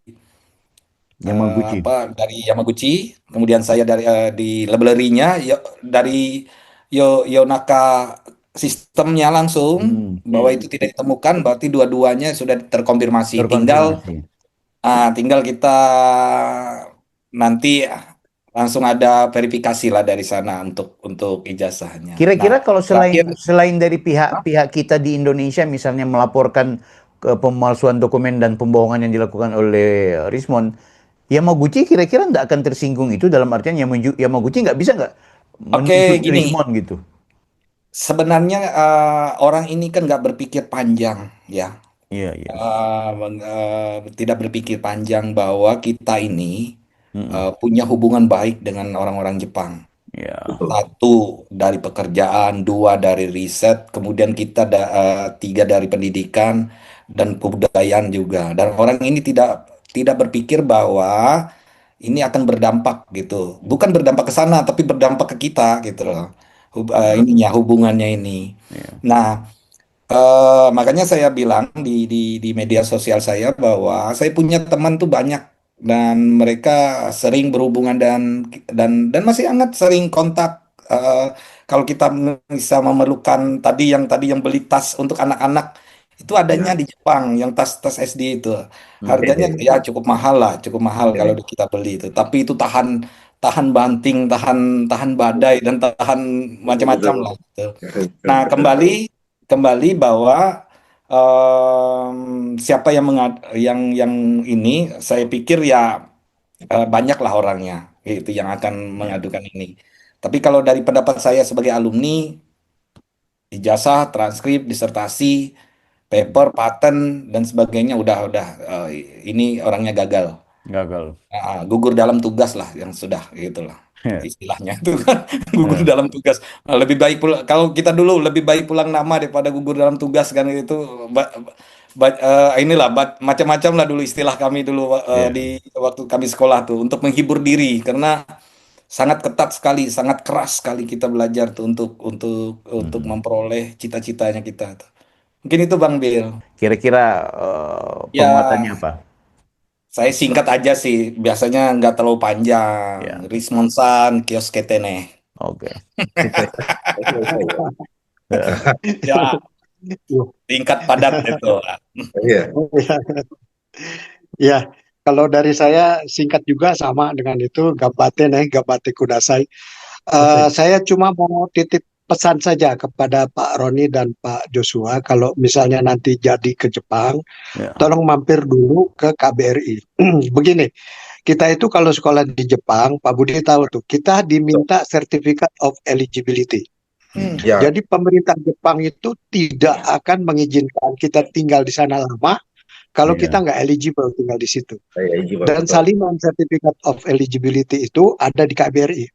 Yamaguchi. dari Yamaguchi, kemudian saya dari di library-nya ya, dari Yonaka sistemnya langsung bahwa Hmm. itu tidak ditemukan, berarti dua-duanya sudah terkonfirmasi. Terkonfirmasi. Tinggal kita nanti langsung ada verifikasi lah dari sana untuk ijazahnya. Nah, Kira-kira kalau terakhir, selain dari pihak kita di Indonesia misalnya melaporkan ke pemalsuan dokumen dan pembohongan yang dilakukan oleh Rismon, Yamaguchi kira-kira nggak akan tersinggung itu dalam artian Yamaguchi nggak bisa nggak oke, menuntut gini, Rismon gitu? sebenarnya orang ini kan nggak berpikir panjang, ya. Iya, iya. Tidak berpikir panjang bahwa kita ini Mm-mm. punya hubungan baik dengan orang-orang Jepang. Ya, Betul. Satu dari pekerjaan, dua dari riset, kemudian kita tiga dari pendidikan dan kebudayaan juga. Dan orang ini tidak tidak berpikir bahwa ini akan berdampak gitu. Bukan berdampak ke sana, tapi berdampak ke kita gitu loh. Ininya hubungannya ini. ya, Nah, makanya saya bilang di media sosial saya bahwa saya punya teman tuh banyak dan mereka sering berhubungan dan masih hangat sering kontak. Kalau kita bisa memerlukan tadi yang beli tas untuk anak-anak itu adanya Ya. di Jepang, yang tas-tas SD itu mm, harganya Oke. ya cukup mahal lah, cukup mahal kalau Oke. kita beli itu. Tapi itu tahan tahan banting, tahan tahan badai dan tahan macam-macam Betul. lah gitu. Betul. Nah, Betul. kembali bahwa siapa yang ini, saya pikir ya banyak lah orangnya itu yang akan ya. mengadukan ini. Tapi kalau dari pendapat saya sebagai alumni, ijazah, transkrip, disertasi, paper, paten dan sebagainya udah ini orangnya gagal. Gagal. Gugur dalam tugas lah yang sudah gitu lah Ya, istilahnya itu kan gugur ya, dalam tugas. Lebih baik kalau kita dulu lebih baik pulang nama daripada gugur dalam tugas kan itu inilah macam-macam lah dulu istilah kami dulu di ya. waktu kami sekolah tuh untuk menghibur diri karena sangat ketat sekali, sangat keras sekali kita belajar tuh untuk Mm. memperoleh cita-citanya kita tuh. Mungkin itu Bang Bill. Kira-kira penguatannya Ya, apa? saya singkat aja sih, biasanya nggak terlalu panjang. Ya, Rismonsan, kios ketene. oke. Itu. Ya, Ya, singkat padat itu. Iya. Ya, kalau dari saya singkat juga sama dengan itu, gabate kudasai. Oke. Saya cuma mau titip pesan saja kepada Pak Roni dan Pak Joshua, kalau misalnya nanti jadi ke Jepang, ya, tolong mampir dulu ke KBRI. Begini, kita itu kalau sekolah di Jepang, Pak Budi tahu tuh, kita diminta Certificate of Eligibility. Hmm. Ya. Jadi pemerintah Jepang itu tidak akan mengizinkan kita tinggal di sana lama kalau ya, kita nggak eligible tinggal di situ. Saya izin Dan betul. salinan Certificate of Eligibility itu ada di KBRI.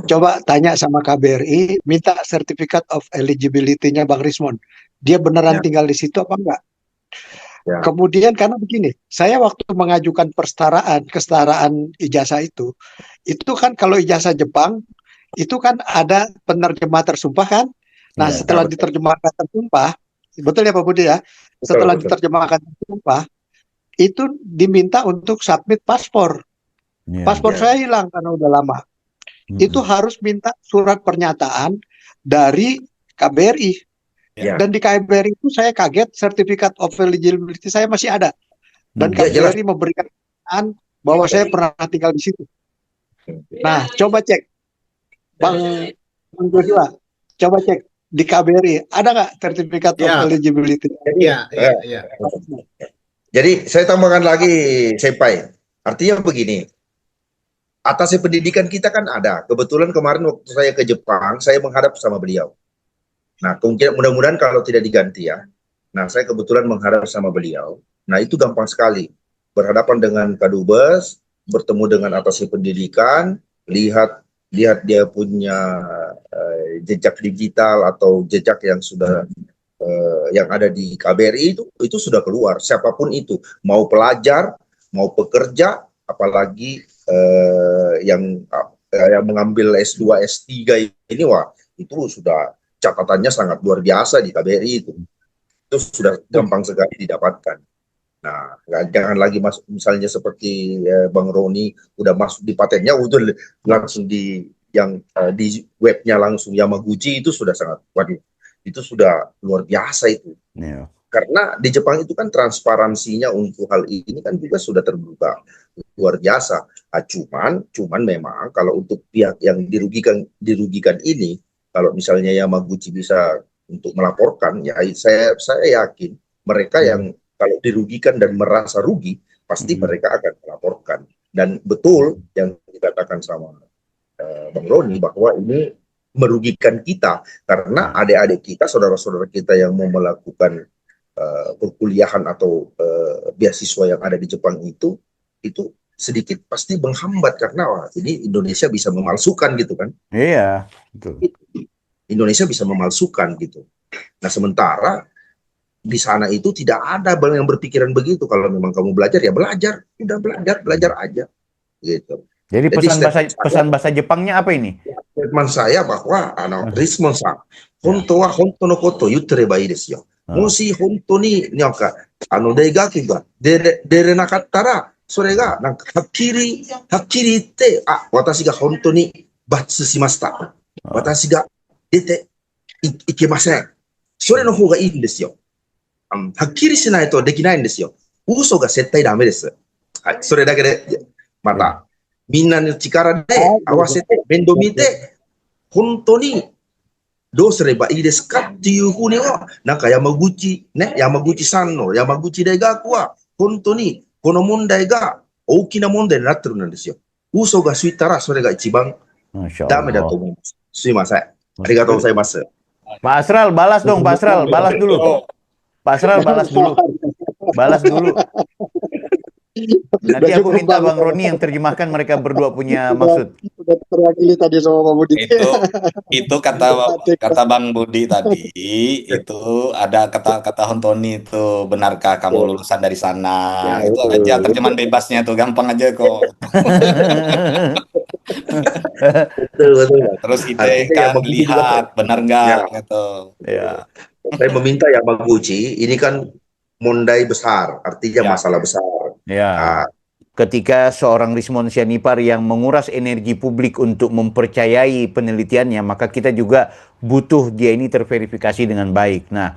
Coba tanya sama KBRI, minta Certificate of Eligibility-nya Bang Rismon. Dia beneran Ya. tinggal di situ apa enggak? Ya. Kemudian karena begini, saya waktu mengajukan kesetaraan ijazah itu kan kalau ijazah Jepang, itu kan ada penerjemah tersumpah kan? Nah, ya, Ya, setelah betul. diterjemahkan tersumpah, betul ya Pak Budi ya? Betul. Setelah Betul. diterjemahkan tersumpah, itu diminta untuk submit paspor. ya. Paspor Ya. saya hilang karena udah lama. Itu Mm-mm. harus minta surat pernyataan dari KBRI. Ya. Dan di KBRI itu saya kaget, Certificate of Eligibility saya masih ada. Dan Mm. Ya, jelas. KBRI memberikan pernyataan bahwa saya pernah tinggal di situ. Nah, coba cek, Bang Joshua, coba cek di KBRI, ada nggak Certificate of Ya, Eligibility? ya, ya. Jadi saya tambahkan lagi, Senpai. Artinya begini, atas pendidikan kita kan ada. Kebetulan kemarin waktu saya ke Jepang, saya menghadap sama beliau. Nah, kemungkinan mudah-mudahan kalau tidak diganti ya. Nah, saya kebetulan menghadap sama beliau. Nah, itu gampang sekali. Berhadapan dengan Kadubes, bertemu dengan atas pendidikan, lihat dia punya jejak digital atau jejak yang sudah yang ada di KBRI itu sudah keluar. Siapapun itu, mau pelajar, mau pekerja, apalagi yang mengambil S2, S3 ini, wah itu sudah catatannya sangat luar biasa di KBRI itu. Itu sudah gampang sekali didapatkan. Nah, jangan lagi masuk misalnya seperti Bang Roni udah masuk di patennya, udah langsung yang di webnya langsung Yamaguchi itu sudah sangat, waduh, itu sudah luar biasa itu. Iya. Karena di Jepang itu kan transparansinya untuk hal ini kan juga sudah terbuka luar biasa. Cuman memang kalau untuk pihak yang dirugikan ini, kalau misalnya Yamaguchi bisa untuk melaporkan, ya saya yakin mereka yang kalau dirugikan dan merasa rugi, pasti mereka akan melaporkan. Dan betul yang dikatakan sama Bang Roni bahwa ini merugikan kita karena adik-adik kita, saudara-saudara kita yang mau melakukan perkuliahan atau beasiswa yang ada di Jepang itu sedikit pasti menghambat karena wah, ini Indonesia bisa memalsukan gitu kan. Iya, betul. Indonesia bisa memalsukan gitu. Nah, sementara di sana itu tidak ada yang berpikiran begitu. Kalau memang kamu belajar ya belajar, udah belajar aja gitu. Jadi pesan bahasa Jepangnya apa ini? Statement saya bahwa Rismon-san, hontou wa hontou no koto o yutterebba ii desu yo. Moshi hontou ni daigaki ga dere nakatta ra, sore ga hakkiri itte, watashi ga hontou ni batsu shimashita. Watashi ga dete ikemasen. Sore no hou ga ii n desu yo. はっきりしないとできないんですよ。嘘が絶対ダメです。はい、それだけで、また、みんなの力で合わせて、面倒見て、本当にどうすればいいですかっていうふうには、なんか山口さんの山口大学は、本当にこの問題が大きな問題になってるんですよ。嘘がついたら、それが一番ダメだと思います。すいません。ありがとうございます。Pak Asral, balas dong, Pak Asral, balas dulu. Pak Asral, balas dulu. Balas dulu. Nanti aku minta Bang Roni yang terjemahkan mereka berdua punya maksud. Sudah terwakili tadi sama Pak Budi. Itu kata Bang Budi tadi, itu ada kata Hontoni itu, benarkah kamu lulusan dari sana? Ya, itu aja terjemahan bebasnya tuh, gampang aja kok. Betul. Terus ide kan lihat benar nggak gitu. Ya. Saya meminta Yamaguchi, ini kan mondai besar, artinya masalah besar. Ya. Ketika seorang Rismon Sianipar yang menguras energi publik untuk mempercayai penelitiannya, maka kita juga butuh dia ini terverifikasi dengan baik. Nah,